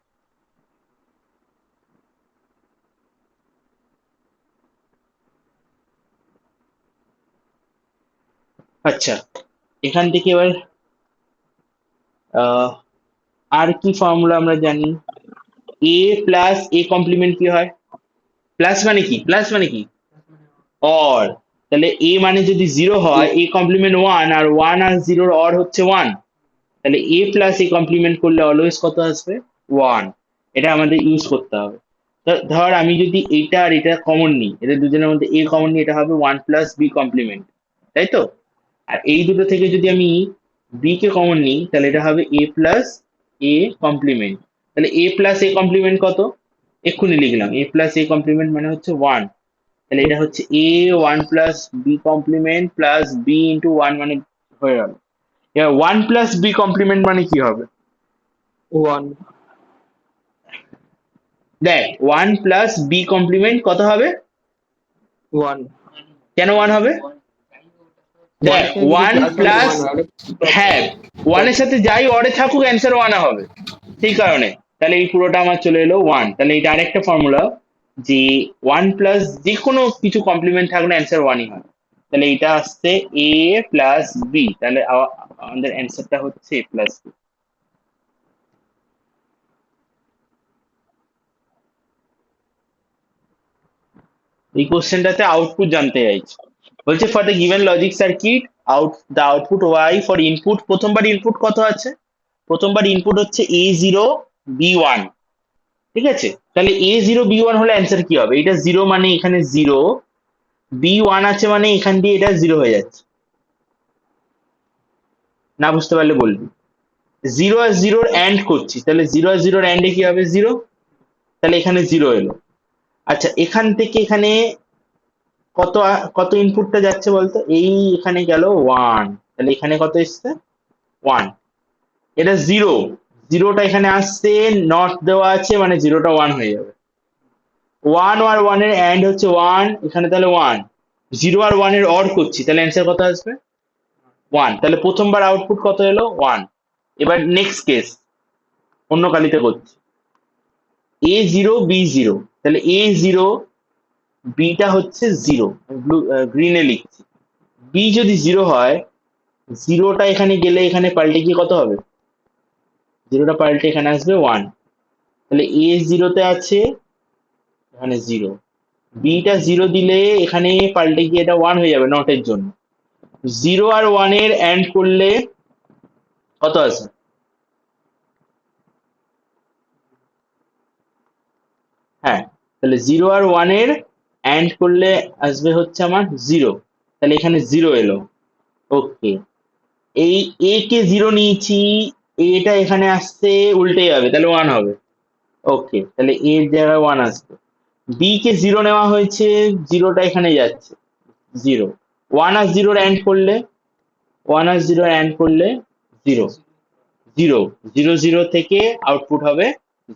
[SPEAKER 1] আচ্ছা, এখান থেকে এবার আহ, আর কি ফর্মুলা আমরা জানি? এ প্লাস এ কমপ্লিমেন্ট কি হয়? প্লাস মানে কি, প্লাস মানে কি? অর। তাহলে এ মানে যদি জিরো হয়, এ কমপ্লিমেন্ট ওয়ান, আর ওয়ান আর জিরোর অর হচ্ছে ওয়ান। তাহলে এ প্লাস এ কমপ্লিমেন্ট করলে অলওয়েজ কত আসবে? ওয়ান। এটা আমাদের ইউজ করতে হবে। ধর আমি যদি এইটা আর এটা কমন নিই, এদের দুজনের মধ্যে এ কমন নিই, এটা হবে ওয়ান প্লাস বি কমপ্লিমেন্ট, তাই তো? আর এই দুটো থেকে যদি আমি বি কে কমন নিই, তাহলে এটা হবে এ প্লাস এ কমপ্লিমেন্ট। তাহলে এ প্লাস এ কমপ্লিমেন্ট কত? এক্ষুনি লিখলাম, এ প্লাস এ কমপ্লিমেন্ট মানে হচ্ছে ওয়ান। তাহলে এটা হচ্ছে A one plus B complement plus B into one, মানে হয়ে গেল। এবার ওয়ান প্লাস বি কমপ্লিমেন্ট মানে কি হবে?
[SPEAKER 2] ওয়ান।
[SPEAKER 1] দেখ, ওয়ান প্লাস বি কমপ্লিমেন্ট কত হবে?
[SPEAKER 2] ওয়ান।
[SPEAKER 1] কেন ওয়ান হবে? দেখ,
[SPEAKER 2] ওয়ানের সাথে কিছু
[SPEAKER 1] ওয়ান
[SPEAKER 2] প্লাস থাকলে
[SPEAKER 1] প্লাস,
[SPEAKER 2] ওয়ান হয়।
[SPEAKER 1] হ্যাঁ, ওয়ানের সাথে যাই অরে থাকুক অ্যান্সার ওয়ান হবে, সেই কারণে। তাহলে এই পুরোটা আমার চলে এলো ওয়ান। তাহলে এটা আরেকটা ফর্মুলা, যে ওয়ান প্লাস যে কোনো কিছু কমপ্লিমেন্ট থাকলে অ্যান্সার ওয়ানই হয়। তাহলে এটা আসছে এ প্লাস বি, তাহলে আমাদের অ্যান্সারটা হচ্ছে এ প্লাস বি। এই কোশ্চেনটাতে আউটপুট জানতে চাইছে। বলছে for the given logic circuit, the output Y for input, প্রথমবার ইনপুট কত আছে? প্রথমবার ইনপুট হচ্ছে এ জিরো বি ওয়ান, ঠিক আছে? তাহলে এ জিরো বি ওয়ান হলে অ্যান্সার কি হবে? এটা জিরো মানে এখানে জিরো, বি ওয়ান আছে মানে এখান দিয়ে এটা জিরো হয়ে যাচ্ছে। না বুঝতে পারলে বলবি। জিরো আর জিরোর অ্যান্ড করছি, তাহলে জিরো আর জিরোর অ্যান্ডে কি হবে? জিরো। তাহলে এখানে জিরো এলো। আচ্ছা, এখান থেকে এখানে কত ইনপুটটা যাচ্ছে বলতো? এই এখানে গেল ওয়ান, তাহলে এখানে কত এসছে? ওয়ান। এটা জিরো, জিরোটা এখানে আসছে, নট দেওয়া আছে মানে জিরোটা ওয়ান হয়ে যাবে। ওয়ান আর ওয়ানের অ্যান্ড হচ্ছে ওয়ান, এখানে তাহলে ওয়ান। জিরো আর ওয়ানের অর করছি, তাহলে অ্যান্সার কত আসবে? ওয়ান। তাহলে প্রথমবার আউটপুট কত এলো? ওয়ান। এবার নেক্সট কেস, অন্য কালিতে করছি। এ জিরো বি জিরো, তাহলে এ জিরো, বিটা হচ্ছে জিরো, ব্লু গ্রিনে লিখছি। বি যদি জিরো হয়, জিরোটা এখানে গেলে এখানে পাল্টে গিয়ে কত হবে? জিরোটা পাল্টে এখানে আসবে ওয়ান। তাহলে এ জিরোতে আছে, এখানে জিরো। বিটা জিরো দিলে এখানে পাল্টে গিয়ে এটা ওয়ান হয়ে যাবে নটের জন্য। জিরো আর ওয়ানের অ্যান্ড করলে কত আছে? হ্যাঁ, তাহলে জিরো আর ওয়ানের অ্যান্ড করলে আসবে হচ্ছে আমার জিরো, তাহলে এখানে জিরো এলো। ওকে, এই এ কে জিরো নিয়েছি, এটা এখানে আসছে উল্টে যাবে, তাহলে ওয়ান হবে। ওকে, তাহলে এর জায়গায় ওয়ান আসবে। বি কে জিরো নেওয়া হয়েছে, জিরোটা এখানে যাচ্ছে, জিরো। ওয়ান আর জিরোর অ্যান্ড করলে, ওয়ান আর জিরো অ্যান্ড করলে জিরো, জিরো। জিরো জিরো থেকে আউটপুট হবে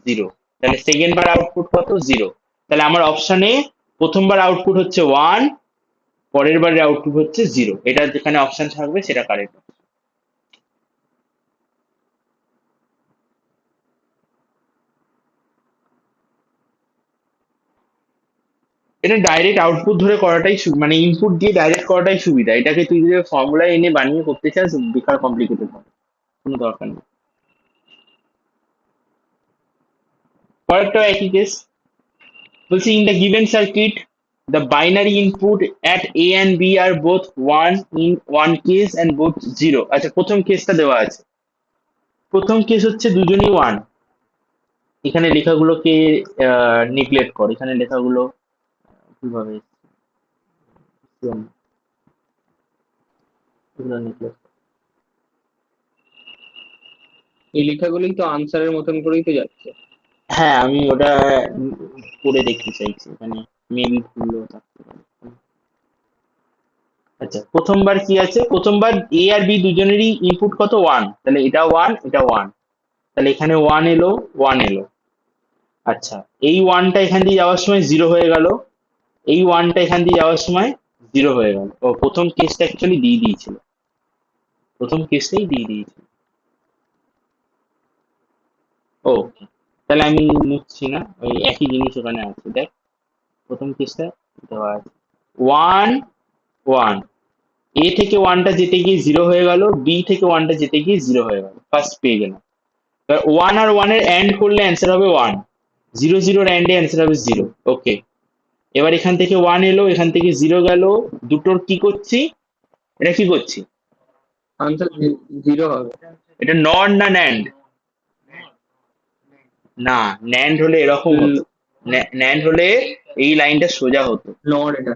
[SPEAKER 1] জিরো, তাহলে সেকেন্ড বার আউটপুট কত? জিরো। তাহলে আমার অপশনে প্রথমবার আউটপুট হচ্ছে ওয়ান, পরের বারের আউটপুট হচ্ছে জিরো। এটা যেখানে অপশন থাকবে সেটা কারেক্ট। এটা ডাইরেক্ট আউটপুট ধরে করাটাই মানে ইনপুট দিয়ে ডাইরেক্ট করাটাই সুবিধা। এটাকে তুই যদি ফর্মুলা এনে বানিয়ে করতে চাস, বেকার কমপ্লিকেটেড হবে, কোনো দরকার নেই। পরেরটা একই কেস, বলছি in the given circuit the binary input at A and B are both one in one case and both zero. আচ্ছা, প্রথম কেসটা দেওয়া আছে। প্রথম কেস হচ্ছে দুজনই ওয়ান। এখানে লেখাগুলোকে নেগলেক্ট কর, এখানে লেখাগুলো কিভাবে এগুলো neglect কর।
[SPEAKER 2] এই লেখাগুলোই তো আনসারের মতন করেই তো যাচ্ছে।
[SPEAKER 1] হ্যাঁ, আমি ওটা উম করে দেখতে চাইছি, এখানে মেবি ভুলও থাকতে পারে। আচ্ছা, প্রথমবার কি আছে? প্রথমবার এ আর বি দুজনেরই ইনপুট কত? ওয়ান, তাহলে এটা ওয়ান, এটা ওয়ান, তাহলে এখানে ওয়ান এলো, ওয়ান এলো। আচ্ছা, এই ওয়ানটা এখান দিয়ে যাওয়ার সময় জিরো হয়ে গেল, এই ওয়ানটা এখান দিয়ে যাওয়ার সময় জিরো হয়ে গেল। ও, প্রথম কেসটা অ্যাকচুয়ালি দিয়ে দিয়েছিল, প্রথম কেসটাই দিয়ে দিয়েছিল। ও, তাহলে আমি মুছছি না, ওই একই জিনিস ওখানে আছে, দেখ। প্রথম কেসটা দেওয়া আছে ওয়ান, ওয়ান। এ থেকে ওয়ানটা যেতে গিয়ে জিরো হয়ে গেল, বি থেকে ওয়ানটা যেতে গিয়ে জিরো হয়ে গেল, ফার্স্ট পেয়ে গেলাম। এবার ওয়ান আর ওয়ানের অ্যান্ড করলে অ্যান্সার হবে ওয়ান, জিরো জিরোর অ্যান্ডে অ্যান্সার হবে জিরো। ওকে, এবার এখান থেকে ওয়ান এলো, এখান থেকে জিরো গেল, দুটোর কি করছি? এটা কি করছি?
[SPEAKER 2] আনসার জিরো হবে।
[SPEAKER 1] এটা নট না ন্যান্ড? না, ন্যান্ড হলে এরকম হতো, ন্যান্ড হলে এই লাইনটা সোজা হতো।
[SPEAKER 2] নট এটা।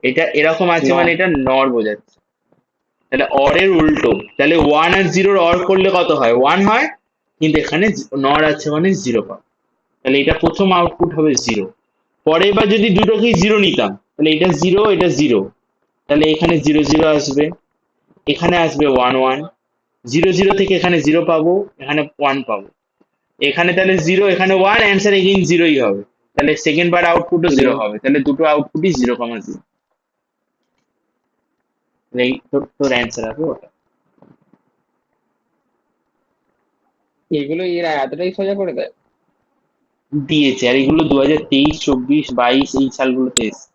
[SPEAKER 1] এটা এরকম আছে মানে
[SPEAKER 2] নট।
[SPEAKER 1] এটা নর বোঝাচ্ছে। তাহলে অরের উল্টো, তাহলে ওয়ান আর জিরোর অর করলে কত হয়? ওয়ান হয়, কিন্তু এখানে নর আছে মানে জিরো পাবো। তাহলে এটা প্রথম আউটপুট হবে জিরো। পরে এবার যদি দুটোকেই জিরো নিতাম, তাহলে এটা জিরো, এটা জিরো, তাহলে এখানে জিরো জিরো আসবে, এখানে আসবে ওয়ান ওয়ান। জিরো জিরো থেকে এখানে জিরো পাবো, এখানে ওয়ান পাবো, এখানে তাহলে জিরো, এখানে ওয়ান, অ্যান্সার এগেইন জিরোই হবে। তাহলে সেকেন্ড বার আউটপুটও জিরো হবে, তাহলে দুটো আউটপুটই জিরো কমা জিরো। এই তোর তোর অ্যান্সার হবে ওটা।
[SPEAKER 2] এগুলো এরা এতটাই সোজা করে দেয়?
[SPEAKER 1] দিয়েছে, আর এগুলো 2023, 24, 22 এই সালগুলোতে এসছে।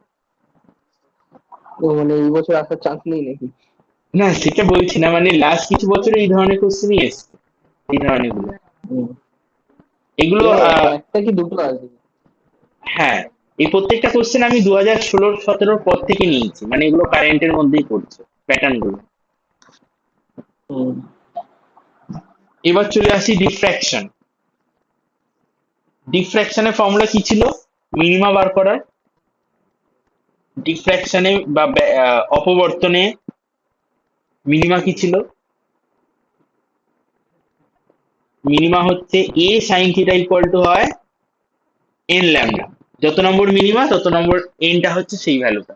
[SPEAKER 2] ও মানে এই বছর আসার চান্স নেই নাকি?
[SPEAKER 1] না, সেটা বলছি না, মানে লাস্ট কিছু বছরে এই ধরনের কোশ্চেনই এসছে, এই ধরনের গুলো।
[SPEAKER 2] হুম।
[SPEAKER 1] এগুলো
[SPEAKER 2] এবার একটা কি দুটো আসবে?
[SPEAKER 1] হ্যাঁ, এই প্রত্যেকটা কোশ্চেন আমি 2016-17 পর থেকে নিয়েছি, মানে এগুলো কারেন্টের মধ্যেই পড়ছে প্যাটার্ন গুলো।
[SPEAKER 2] হুম।
[SPEAKER 1] এবার চলে আসি ডিফ্র্যাকশন। ডিফ্র্যাকশনের ফর্মুলা কি ছিল মিনিমা বার করার? ডিফ্র্যাকশনে বা অপবর্তনে মিনিমা কি ছিল? মিনিমা হচ্ছে এ সাইন থিটা ইকুয়াল টু হয় এন ল্যামডা। যত নম্বর মিনিমা তত নম্বর এনটা হচ্ছে সেই ভ্যালুটা।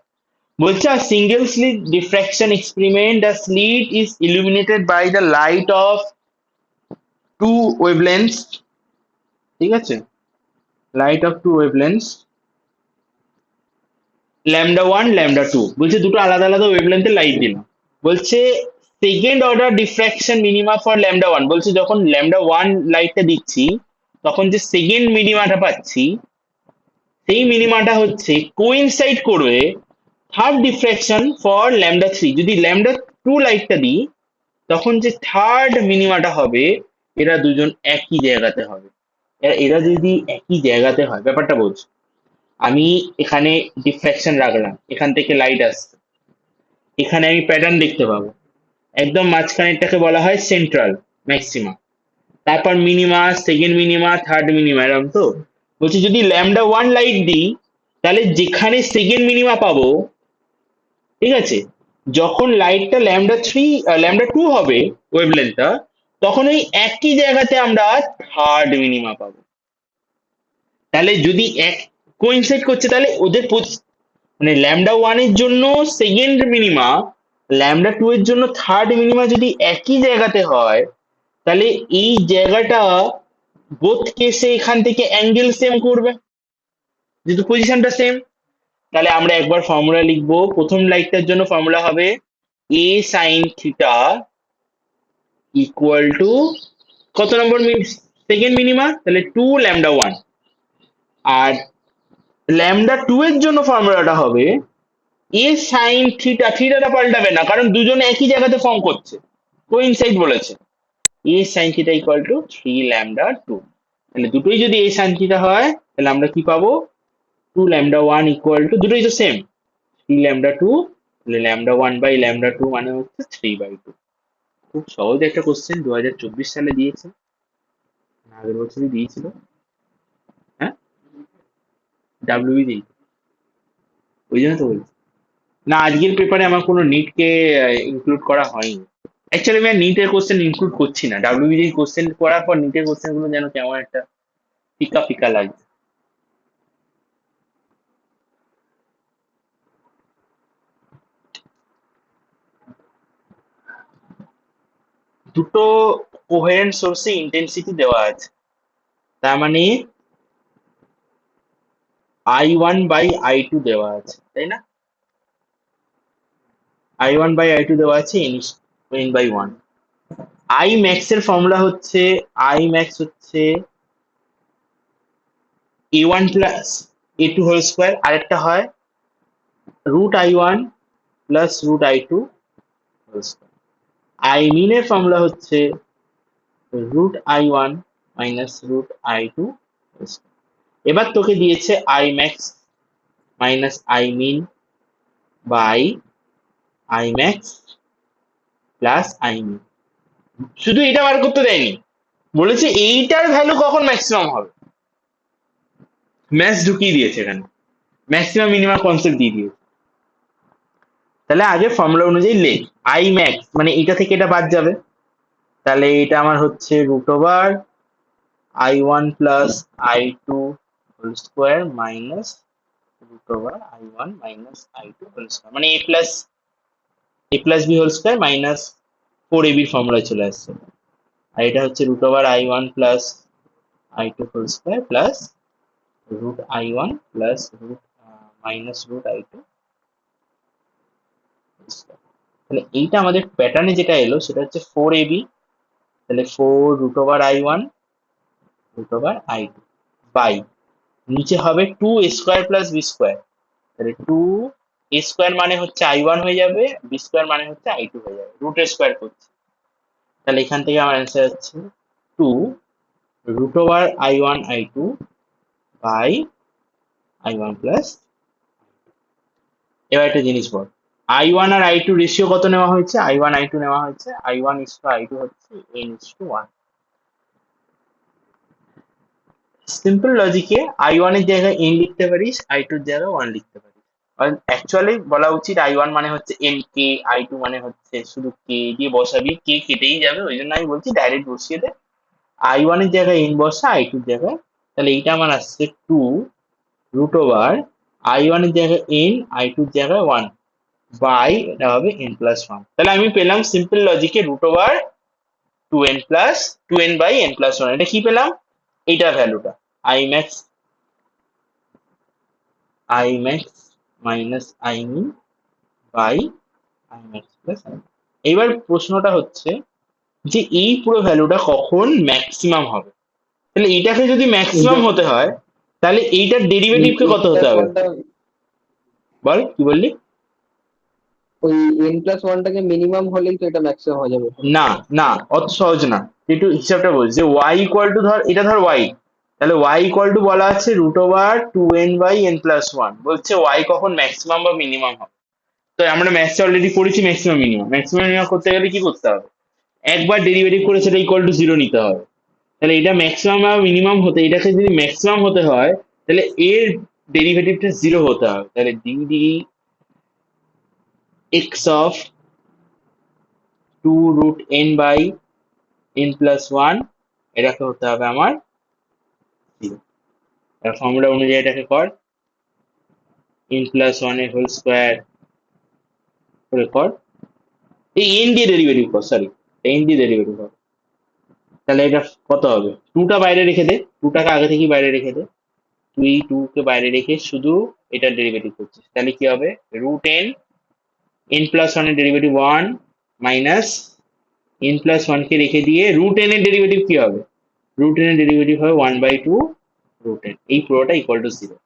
[SPEAKER 1] বলছে আর single slit diffraction experiment, the slit is illuminated by the light of two wavelengths, ঠিক আছে, light of two wavelengths lambda one lambda two. বলছে দুটো আলাদা আলাদা ওয়েভলেন্থে লাইট দিলাম। বলছে second order diffraction minima for lambda one, বলছে যখন ল্যামডা ওয়ান লাইটটা দিচ্ছি তখন যে সেকেন্ড মিনিমাটা পাচ্ছি সেই মিনিমাটা হচ্ছে কোইনসাইড করবে third diffraction for lambda three. যদি ল্যামডা টু লাইটটা দিই তখন যে থার্ড মিনিমাটা হবে এরা দুজন একই জায়গাতে হবে। এরা যদি একই জায়গাতে হয়, ব্যাপারটা বলছি, আমি এখানে ডিফ্র্যাকশন রাখলাম, এখান থেকে লাইট আসছে, এখানে আমি প্যাটার্ন দেখতে পাবো, একদম মাঝখানেরটাকে বলা হয় সেন্ট্রাল ম্যাক্সিমা, তারপর minima, second minima, third minima, এরকম তো। বলছি যদি ল্যামডা ওয়ান লাইট দিই তাহলে যেখানে সেকেন্ড মিনিমা পাবো, ঠিক আছে, যখন লাইটটা ল্যামডা টু হবে ওয়েভলেন্থটা, তখন ওই একই জায়গাতে আমরা থার্ড মিনিমা পাবো। তাহলে যদি এক কোইনসাইড করছে তাহলে ওদের মানে ল্যামডা ওয়ান এর জন্য সেকেন্ড মিনিমা, ল্যামডা টু এর জন্য থার্ড মিনিমা যদি একই জায়গাতে হয়, তাহলে এই জায়গাটা বোথ কেসে এখান থেকে অ্যাঙ্গেল সেম করবে, যেহেতু পজিশনটা সেম। তাহলে আমরা একবার ফর্মুলা লিখবো। প্রথম লাইটটার জন্য ফর্মুলা হবে এ সাইন থিটা ইকুয়াল টু কত নম্বর সেকেন্ড মিনিমা, তাহলে টু ল্যামডা ওয়ান। আর ল্যামডা টু এর জন্য ফর্মুলাটা হবে এ সাইন থিটা, থিটাটা পাল্টাবে না কারণ দুজনে একই জায়গাতে ফর্ম করছে, কোইনসাইড বলেছে। A sine theta equal to three lambda two. তাহলে দুটোই যদি এ সাইন থিটা হয় তাহলে আমরা কি পাবো, two lambda one equal to, দুটোই তো সেম, থ্রি ল্যামডা টু, তাহলে lambda one by lambda two মানে হচ্ছে থ্রি বাই টু। খুব সহজ একটা কোশ্চেন, 2024 সালে দিয়েছে, না আগের বছরই দিয়েছিল। হ্যাঁ, ডাব্লিউবি, ওই জন্য তো বলছি। না, আজকের পেপারে আমার কোনো নিটকে ইনক্লুড করা হয়নি। অ্যাকচুয়ালি আমি নিটের কোশ্চেন ইনক্লুড করছি না, ডাব্লিউবির কোশ্চেন করার পর নিটের কোশ্চেন গুলো যেন কেমন একটা ফিকা ফিকা লাগছে। দুটো কোহেরেন্ট সোর্সে ইন্টেন্সিটি দেওয়া আছে, তার মানে I one by I two দেওয়া আছে, তাই না? I one by I two দেওয়া আছে N by one. I max এর ফর্মুলা হচ্ছে, আই ম্যাক্স হচ্ছে A one plus A two whole square, আরেকটা হয় root I one plus root I two whole square. I min এর formula হচ্ছে root I one minus root I two whole square. এবার তোকে দিয়েছে I max minus I mean by I max plus I min. শুধু এটা বার করতে দেয়নি, বলেছে এইটার ভ্যালু কখন ম্যাক্সিমাম হবে, ম্যাক্স ঢুকিয়ে দিয়েছে এখানে, ম্যাক্সিমাম মিনিমাম কনসেপ্ট দিয়ে দিয়েছে। তাহলে আগে ফর্মুলা অনুযায়ী লেখ, আই ম্যাক্স মানে এটা থেকে এটা বাদ যাবে, তাহলে এটা আমার হচ্ছে root over I one plus I two whole square minus root over I one minus I two whole square, মানে A plus B whole square minus four A বির ফর্মুলায় চলে আসছে। আর এটা হচ্ছে root over I one plus I two whole square plus root I one plus root minus root I two. তাহলে এইটা আমাদের প্যাটার্নে যেটা এলো সেটা হচ্ছে ফোর এ বি, তাহলে four root over I one root over I two by নিচে হবে two A square plus B square, তাহলে টু এ স্কোয়ার মানে হচ্ছে আই ওয়ান হয়ে যাবে, বি স্কোয়ার মানে হচ্ছে আই টু হয়ে যাবে, রুট স্কোয়ার করছে। তাহলে এখান থেকে আমার অ্যান্সার হচ্ছে two root over I one I two by I one plus. এবার একটা জিনিস বল, আই ওয়ান আর আই টু রেশিও কত নেওয়া হয়েছে, আই ওয়ান আই টু নেওয়া হয়েছে I one is to I two হচ্ছে n is to one. Simple লজিকে আই ওয়ান এর জায়গায় এন লিখতে পারিস, আই টুর জায়গায় ওয়ান লিখতে পারিস। অ্যাকচুয়ালি বলা উচিত আই ওয়ান মানে হচ্ছে এন কে, আই টু মানে হচ্ছে শুধু কে দিয়ে বসাবি, কে কেটেই যাবে, ওই জন্য আমি বলছি ডাইরেক্ট বসিয়ে দে, i1 এর জায়গায় n বসা i2 এর জায়গায়, তাহলে এইটা আমার আসছে 2 রুট ওভার i1 এর জায়গায় n i2 এর জায়গায় 1 বাই এটা হবে n প্লাস 1। তাহলে আমি পেলাম সিম্পল লজিকে root over 2n plus 2n by n plus 1। এটা কি পেলাম? এইটার ভ্যালুটা imax imax minus imin by imax plus imin। এইবার প্রশ্নটা হচ্ছে যে এই পুরো ভ্যালুটা কখন ম্যাক্সিমাম হবে। তাহলে এইটাকে যদি ম্যাক্সিমাম
[SPEAKER 2] এইটা
[SPEAKER 1] হতে হয় তাহলে এইটার ডেরিভেটিভকে
[SPEAKER 2] এন
[SPEAKER 1] কত হতে
[SPEAKER 2] প্লাস
[SPEAKER 1] হবে?
[SPEAKER 2] ওয়ানটা,
[SPEAKER 1] বল কি বললি?
[SPEAKER 2] ওই এন প্লাস ওয়ানটাকে মিনিমাম হলেই তো এটা ম্যাক্সিমাম হয়ে যাবে।
[SPEAKER 1] না না, অত সহজ না। একটু হিসাবটা বল যে ওয়াই ইকুয়াল টু ধর এটা ধর ওয়াই, তাহলে ওয়াই ইকুয়াল টু বলা আছে root over 2n by n plus 1। বলছে ওয়াই কখন ম্যাক্সিমাম বা মিনিমাম হবে। তো আমরা ম্যাথস অলরেডি পড়েছি ম্যাক্সিমাম মিনিমাম। ম্যাক্সিমাম মিনিমাম করতে গেলে কি করতে হবে? একবার ডেরিভেটিভ করে সেটা ইকুয়াল টু জিরো নিতে হবে। তাহলে এটা ম্যাক্সিমাম আর মিনিমাম হতে, এটাকে যদি ম্যাক্সিমাম হতে হয় তাহলে এর ডেরিভেটিভটা জিরো হতে হবে। তাহলে D X of 2 root n by n plus 1 এটাকে হতে হবে আমার জিরো। ফর্মুলা অনুযায়ী এটাকে কর, n প্লাস 1 এর হোল স্কোয়ার করে কর, এই n দিয়ে ডেরিভেটিভ কর, সরি n দিয়ে ডেরিভেটিভ কর। তাহলে এটা কত হবে? 2টা বাইরে রেখে দে, 2টাকে আগে থেকেই বাইরে রেখে দে। তুই 2 কে বাইরে রেখে শুধু এটার ডেরিভেটিভ করছিস, তাহলে কি হবে? রুট n প্লাস 1 এর ডেরিভেটিভ 1 মাইনাস n প্লাস 1 কে রেখে দিয়ে রুট n এর ডেরিভেটিভ কি হবে? রুট n এর ডেরিভেটিভ হবে 1/2 রুট n, এই পুরোটা ইকুয়াল টু জিরো।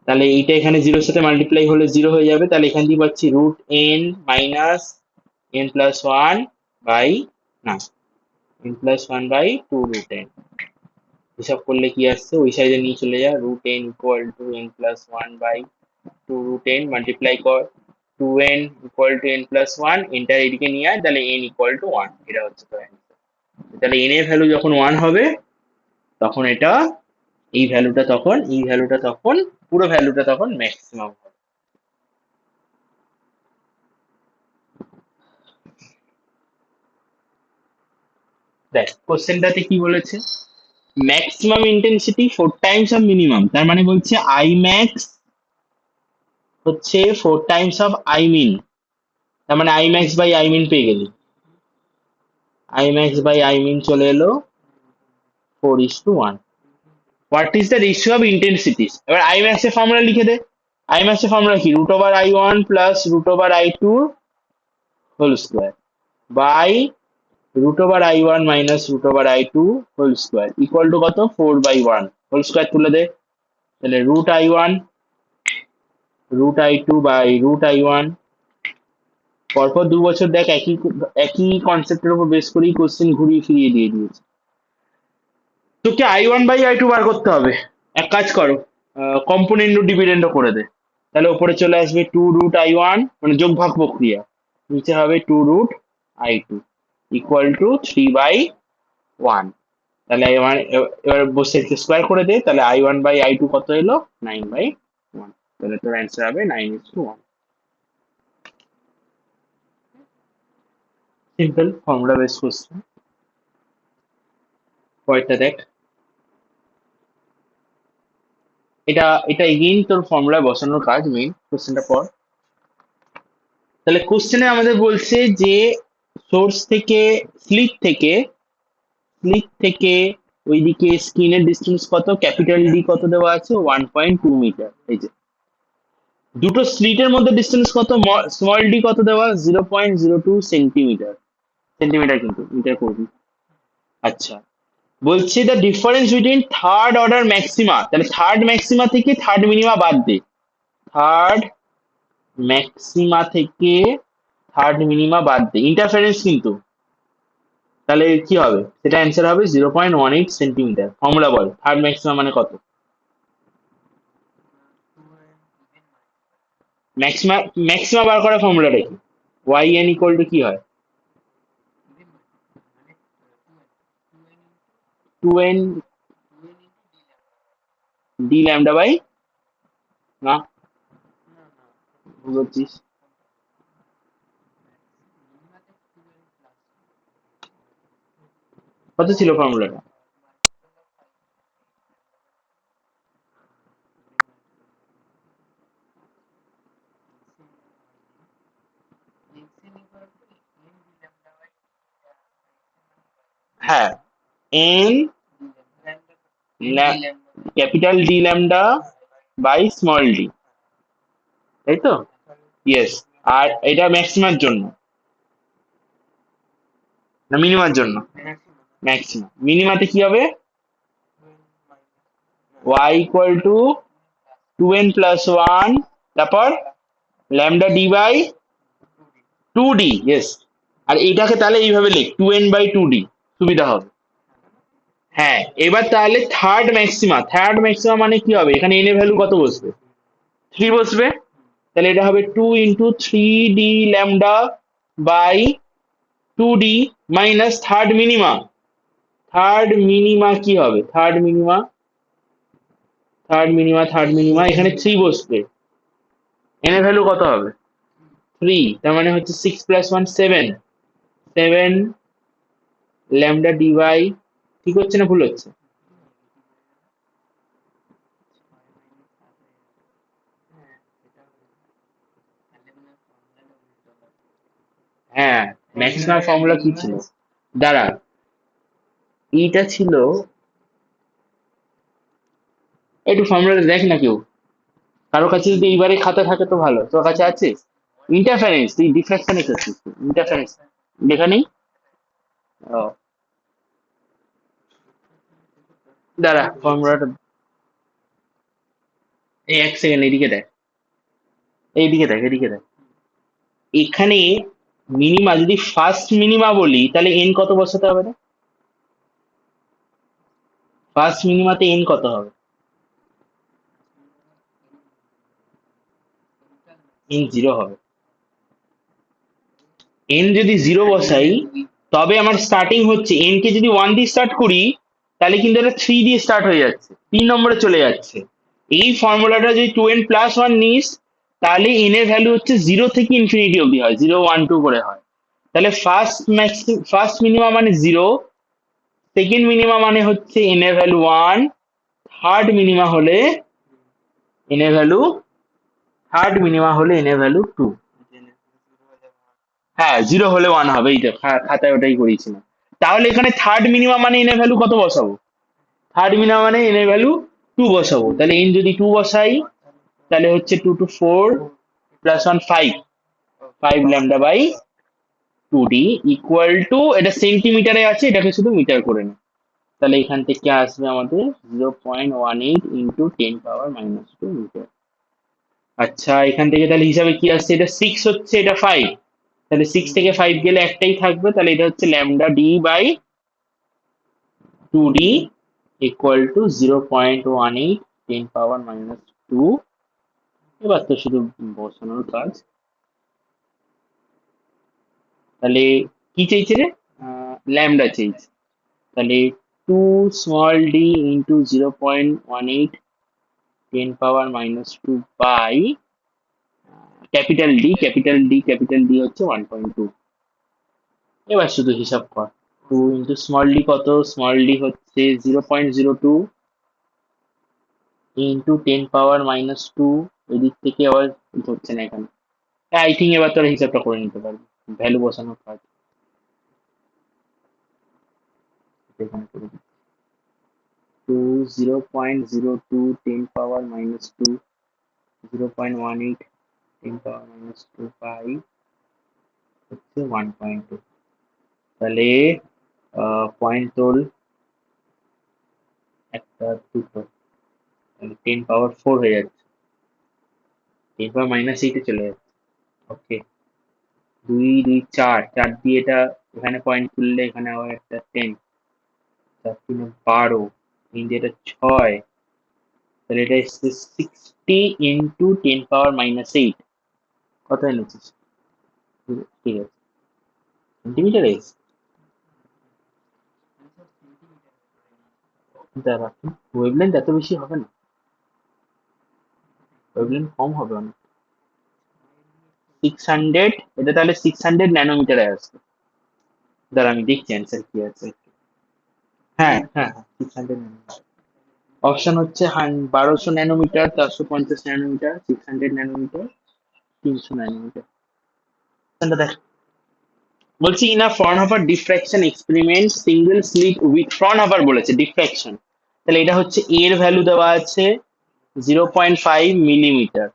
[SPEAKER 1] তাহলে এইটা এখানে জিরোর সাথে মাল্টিপ্লাই হলে জিরো হয়ে যাবে। তাহলে এখান দিয়ে পাচ্ছি root n minus n plus 1 by, না, n plus 1 by 2 root n। হিসাব করলে কি আসছে? ওই সাইডে নিয়ে চলে যা, root n equal to n plus 1 by 2 root n multiply কর 2n equal to n plus 1, enter এদিকে নিয়ে আয়, তাহলে n ইকুয়াল টু 1। এটা হচ্ছে তো অ্যান্সার। তাহলে n এর ভ্যালু যখন 1 হবে তখন এটা, এই ভ্যালুটা তখন পুরো ভ্যালুটা তখন ম্যাক্সিমাম হবে। দেখ কোশ্চেনটাতে কি বলেছে, maximum intensity 4 Times of minimum, তার মানে বলছে আই ম্যাক্স হচ্ছে 4 টাইমস অফ আই মিন। তার মানে I max by I min পেয়ে গেলি, I max by I min চলে এলো 4:1। What is the ratio of intensities? এবার আই ম্যাক্স এর ফর্মুলা লিখে দে। আই ম্যাক্স এর ফর্মুলা কি? Root over i1 plus root over i2 whole square by root over i1 minus root over i2 whole square equal to কত? 4/1 whole square তুলে দে। তাহলে root i1 root i2 by root i1। পরপর 2 বছর দেখ একই একই কনসেপ্টের উপর বেস করেই কোশ্চেন ঘুরিয়ে ফিরিয়ে দিয়ে দিয়েছে। তোকে i1 বাই i2 বার করতে হবে। এক কাজ করো, কম্পোনেন্ট ডিভিডেন্ডও করে দে। তাহলে উপরে চলে আসবে 2 রুট i1, মানে যোগ ভাগ প্রক্রিয়া, নিচে হবে 2 রুট i2 ইকুয়াল টু 3/1। তাহলে এবার বসে স্কোয়ার করে দে, তাহলে i1 বাই i2 কত এলো? 9/1। তাহলে তোর অ্যান্সার হবে 9:1। Simple formula base question. পরেরটা দেখ, এটা এটা এগেইন তোর ফর্মুলায় বসানোর কাজ, মেইন কোশ্চেনটা পর। তাহলে কোশ্চেনে আমাদের বলছে যে সোর্স থেকে স্লিপ থেকে ওইদিকে স্ক্রিনের ডিস্টেন্স কত? ক্যাপিটাল ডি কত দেওয়া আছে? 1.2 মিটার। এই যে দুটো স্লিটের মধ্যে ডিস্টেন্স কত? স্মল ডি কত দেওয়া? 0.02 সেন্টিমিটার। সেন্টিমিটার কিন্তু মিটার করবি। আচ্ছা, বলছে the difference between third order maxima, তাহলে থার্ড ম্যাক্সিমা থেকে থার্ড মিনিমা বাদ দে, থার্ড ম্যাক্সিমা থেকে থার্ড মিনিমা বাদ দে, ইন্টারফারেন্স কিন্তু। তাহলে কি হবে? সেটা অ্যান্সার হবে 0.18 সেন্টিমিটার। ফর্মুলা বল, থার্ড ম্যাক্সিমা মানে কত? ম্যাক্সিমা ম্যাক্সিমা বার করার ফর্মুলাটা কি? ওয়াই এন ইকুয়াল টু কি হয়? 2n ডি ল্যামডা বাই, না ভুল হচ্ছিস, কত ছিল ফর্মুলাটা? হ্যাঁ, N capital D lambda by small D, তাই তো? ইয়েস। আর এটা ম্যাক্সিমার জন্য না মিনিমার জন্য? ম্যাক্সিমাম। মিনিমাতে কি হবে? y equal to 2n plus 1, তারপর lambda D by 2d। Yes. আর এটাকে তাহলে এইভাবে লিখ 2n বাই 2d, সুবিধা হবে। হ্যাঁ, এবার তাহলে থার্ড ম্যাক্সিমা মানে কি হবে? এখানে n এর ভ্যালু কত বসবে? 3 বসবে। তাহলে এটা হবে 2 into 3d lambda by 2d minus third minima কি হবে? থার্ড মিনিমা এখানে 3 বসবে। n এর ভ্যালু কত হবে? 3, তার মানে হচ্ছে 6 প্লাস 1 7, 7 ল্যামডা ডি বাই, ঠিক হচ্ছে না ভুল হচ্ছে? হ্যাঁ, ম্যাক্সিমাম ফর্মুলা কি ছিল? দাঁড়া, এইটা ছিল, একটু ফর্মুলাটা দেখ না কেউ, কারো কাছে যদি এইবারে খাতা থাকে তো ভালো। তোর কাছে আছে? ইন্টারফারেন্স, তুই ডিফ্রাকশনে করছিস, ইন্টারফারেন্স লেখা নেই? ও, দাঁড়া ফর্মুলাটা, এই এক সেকেন্ড এদিকে দেখ, এদিকে দেখ। এখানে মিনিমা, যদি ফার্স্ট মিনিমা বলি তাহলে এন কত বসাতে হবে? না, ফার্স্ট মিনিমাতে এন কত হবে? এন 0 হবে। এন যদি 0 বসাই তবে আমার স্টার্টিং হচ্ছে, এন কে যদি 1 দিয়ে স্টার্ট করি তাহলে কিন্তু এটা 3 দিয়ে স্টার্ট হয়ে যাচ্ছে, 3 নম্বরে চলে যাচ্ছে। এই ফর্মুলাটা যদি 2n প্লাস 1 নিস তাহলে এন এর ভ্যালু হচ্ছে 0 থেকে ইনফিনিটি অবধি হয়, 0 1 2 করে হয়। তাহলে ফার্স্ট মিনিমা মানে 0, সেকেন্ড মিনিমা মানে হচ্ছে এন এর ভ্যালু 1, থার্ড মিনিমা হলে এন এর ভ্যালু থার্ড মিনিমা হলে এন এর ভ্যালু 2। হ্যাঁ, 0 হলে 1 হবে, এইটা খাতায় ওটাই করিয়েছিলাম। তাহলে এখানে থার্ড মিনিমা মানে এন এর ভ্যালু কত বসাবো? থার্ড মিনিমা মানে এন এর ভ্যালু 2 বসাবো। তাহলে এন যদি 2 বসাই তাহলে হচ্ছে 2 to 4 plus 1 5, 5 lambda by 2d equal to, এটা সেন্টিমিটারে আছে, এটাকে শুধু মিটার করে নে। তাহলে এখান থেকে আসবে আমাদের 0.18 ইন্টু 10⁻⁻2 মিটার। আচ্ছা, এখান থেকে তাহলে হিসাবে কি আসছে? এটা 6 হচ্ছে, এটা 5, তাহলে 6 থেকে 5 গেলে একটাই থাকবে, তাহলে এটা হচ্ছে lambda D by 2d equal to 0.18 10⁻⁻2। এবার তো শুধু বসানোর কাজ। তাহলে কি চাইছে রে? ল্যামডা চাইছে। তাহলে 2 small D into 0.18 10⁻⁻2 by capital D হচ্ছে 1.2। এবার শুধু হিসাব কর, 2 ইন্টু স্মল ডি কত? স্মল ডি হচ্ছে 0.02 ইন্টু 10⁻⁻2, এদিক থেকে আবার ধরছে না এখানে। আই থিঙ্ক এবার তোরা হিসাবটা করে নিতে পারবি, ভ্যালু বসানোর কাজ এখানে করে দিই। 2 0.02 10⁻⁻2 0.18 10⁻⁻2 বাই হচ্ছে 1.2। তাহলে পয়েন্ট তোল, একটা দুটো, তাহলে 10⁻4 হয়ে যাচ্ছে, 10⁻−8 চলে যাচ্ছে। ওকে, 2 2 4, 4 দিয়ে এটা এখানে পয়েন্ট তুললে এখানে আবার একটা 10, 4 3 12, 3 দিয়ে এটা 6, তাহলে এটা এসছে 60 ইন্টু 10⁻−8। কত এনেছিস? ঠিক আছে, সেন্টিমিটার এস, দাঁড়া, ওয়েভলেন্থ এত বেশি হবে না, ওয়েভলেন্থ কম হবে অনেক। 600, এটা তাহলে 600 ন্যানোমিটারে আসবে। দাঁড়া আমি দেখছি অ্যান্সার কি আছে। হ্যাঁ হ্যাঁ 600 ন্যানোমিটার। অপশন হচ্ছে 1200 ন্যানোমিটার, 450 ন্যানোমিটার, 600 ন্যানোমিটার, 300 ন্যানোমিটার। দেখ, বলছি in a Fraunhofer diffraction experiment single slit with Fraunhofer বলেছে ডিফ্র্যাকশন, তাহলে এটা হচ্ছে এর ভ্যালু দেওয়া আছে 0.5 মিলিমিটার,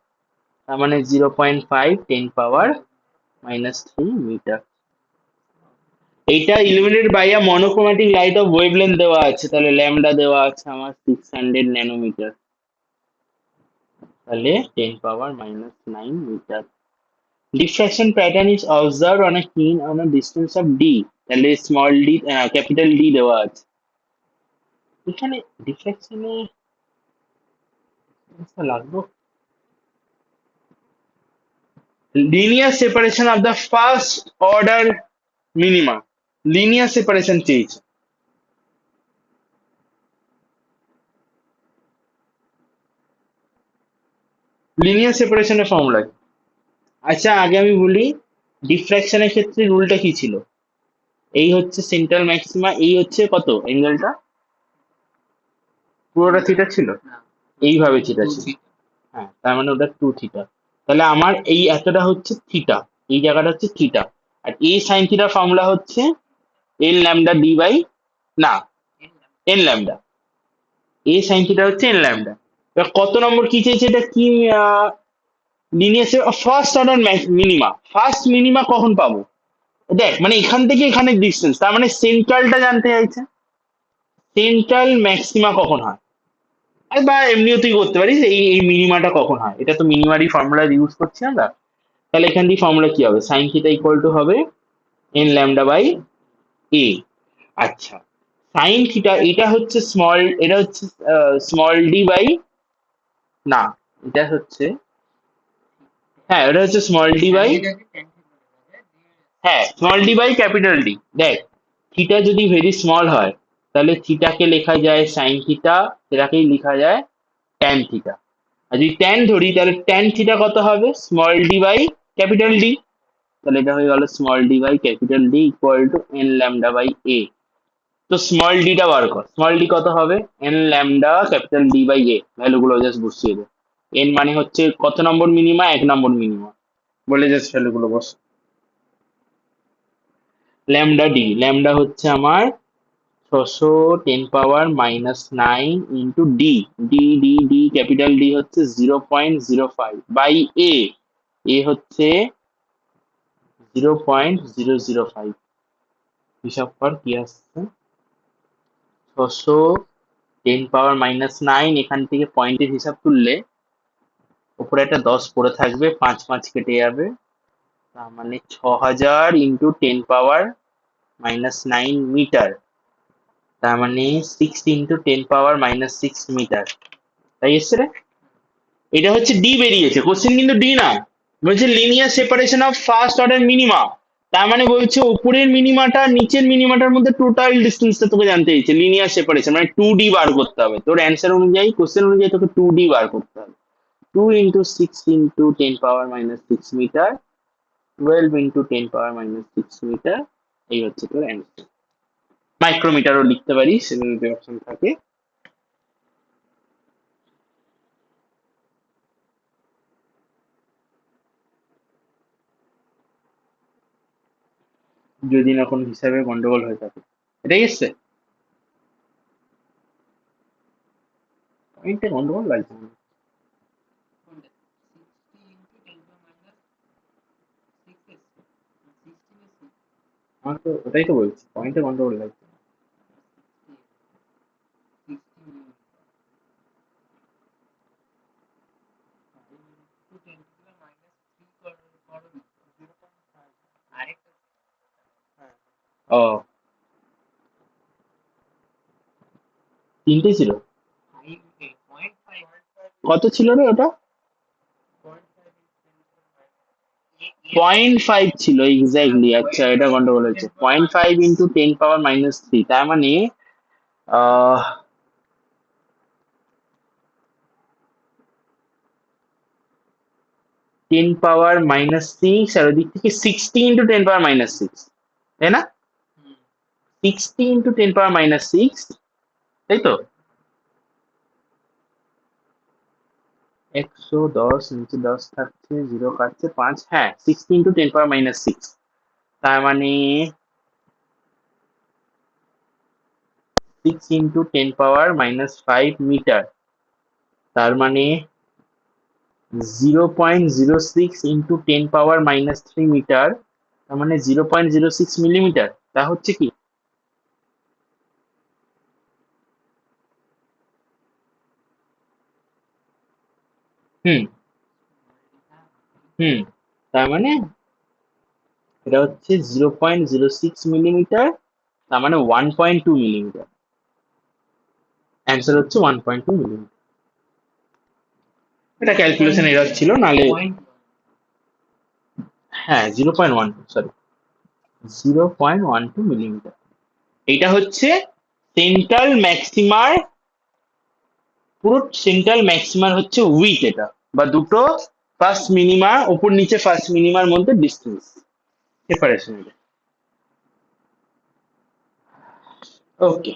[SPEAKER 1] তার মানে 0.5 10⁻³ মিটার। এইটা illuminated by a monochromatic light of wavelength দেওয়া আছে, তাহলে ল্যামডা দেওয়া আছে আমার 600 ন্যানোমিটার, তাহলে 10⁻⁹ diffraction pattern is observed on a screen on a distance of D, তাহলে স্মল ডি ক্যাপিটাল ডি দেওয়া আছে। এখানে ডিফ্রাকশনে লাগবে linear separation of the first order minima, linear separation চেয়েছে। লিনিয়ার সেপারেশনের ফর্মুলা। আচ্ছা আগে আমি বলি ডিফ্রাকশনের ক্ষেত্রে রুলটা কি ছিল। এই হচ্ছে সেন্ট্রাল ম্যাক্সিমা, এই হচ্ছে কত অ্যাঙ্গেলটা, পুরোটা থিটা ছিল, এইভাবে থিটা ছিল। হ্যাঁ তার মানে ওটা 2 থিটা, তাহলে আমার এই এতটা হচ্ছে থিটা, এই জায়গাটা হচ্ছে থিটা। আর এই সাইন থিটার ফর্মুলা হচ্ছে এন ল্যামডা ডি বাই, না এন ল্যামডা, এ সাইন থিটা হচ্ছে এন ল্যামডা। এবার কত নম্বর কি চেয়েছে, এটা কি linear first order minima, first minima কখন পাবো, দেখ মানে এখান থেকে এখানে ডিস্টেন্স, তার মানে সেন্ট্রালটা জানতে চাইছে, সেন্ট্রাল ম্যাক্সিমা কখন হয়। আর বা এমনিও তুই করতে পারিস এই এই মিনিমাটা কখন হয়, এটা তো মিনিমারই ফর্মুলা ইউজ করছি আমরা। তাহলে এখান দিয়ে ফর্মুলা কি হবে, সাইন থিটা ইকুয়াল টু হবে এন ল্যামডা বাই এ। আচ্ছা সাইন থিটা এটা হচ্ছে স্মল, এটা হচ্ছে স্মল ডি বাই, না এটা হচ্ছে, হ্যাঁ এটা হচ্ছে স্মল ডি বাই, হ্যাঁ small D by capital D. দেখ থিটা যদি ভেরি স্মল হয় তাহলে থিটাকে লেখা যায় সাইন থিটা, সেটাকেই লেখা যায় ট্যান থিটা। আর যদি ট্যান ধরি তাহলে ট্যান থিটা কত হবে, small D by capital D, তাহলে এটা হয়ে গেল small D by capital D equal to n lambda by a. তো স্মল ডিটা বার কর, স্মল ডি কত হবে, n lambda capital D by a, ভ্যালুগুলো জাস্ট বসিয়ে দে। এন মানে হচ্ছে কত নম্বর মিনিমা, 1 নম্বর মিনিমা, বলে জাস্ট ভ্যালুগুলো বস। ল্যামডা ডি, ল্যামডা হচ্ছে আমার 610⁻⁹ into D, D D D capital D হচ্ছে 0.05 বাই এ, এ হচ্ছে 0.005। হিসাব কর কি আসছে, 610⁻⁹, এখান থেকে পয়েন্টের হিসাব তুললে উপরে একটা 10 পড়ে থাকবে, 5 5 কেটে যাবে, তার মানে 6000 × 10⁻⁹ মিটার, তার মানে 6 × 10⁻⁶ মিটার। তাই এসছে রে, এটা হচ্ছে ডি বেরিয়েছে, কোশ্চেন কিন্তু ডি না, বলছে linear separation of first order minima, তার মানে বলছে উপরের মিনিমাটা নিচের মিনিমাটার মধ্যে টোটাল ডিস্টেন্সটা তোকে জানতে চাইছে, লিনিয়ার সেপারেশন মানে 2D বার করতে হবে, তোর অ্যান্সার অনুযায়ী কোশ্চেন অনুযায়ী তোকে 2D বার করতে হবে। 2 × 6 × 10⁻⁶ মিটার, 12 × 10⁻⁶ মিটার, এই হচ্ছে তোর অ্যান্সার। মাইক্রোমিটারও লিখতে পারিস, সেগুলো যদি অপশন থাকে। যদি না কোনো হিসাবে গন্ডগোল হয়ে থাকে, এটাই এসছে, পয়েন্টে গন্ডগোল লাগছে না। আমার তো ওটাই তো বলছি, পয়েন্টে গন্ডগোল লাগছে। ও তিনটে ছিল, কত ছিল রে ওটা, 0.5 ছিল এক্স্যাক্টলি। আচ্ছা এটা গন্ডগোল হয়েছে, 0.5 × 10⁻⁻3, তার মানে আহ 10⁻⁻6, আর ওদিক থেকে 60 × 10⁻⁻6, তাই না, 60 ইন্টু 10⁻⁻6, তাই তো? 110, নিচে 10 থাকছে, 0 কাটছে 5, হ্যাঁ 60 ইন্টু 10⁻⁻6, তার মানে 6 ইন্টু 10⁻⁻5 মিটার, তার মানে 0.06 ইন্টু 10⁻⁻3 মিটার, তার মানে 0.06 মিলিমিটার। তা হচ্ছে কি? হুম হুম তার মানে এটা হচ্ছে 0.06 মিলিমিটার, তার মানে 1.2 মিলিমিটার। অ্যান্সার হচ্ছে 1.2 মিলিমিটার। এটা ক্যালকুলেশন এরর ছিল, নালে হ্যাঁ 0.12, সরি 0.12 মিলিমিটার। এটা হচ্ছে সেন্ট্রাল ম্যাক্সিমার, পুরো সেন্ট্রাল ম্যাক্সিমার হচ্ছে উইথ, এটা বা দুটো ফার্স্ট মিনিমা, উপর নিচে ফার্স্ট মিনিমার মধ্যে ডিস্টেন্স, সেপারেশন। ওকে।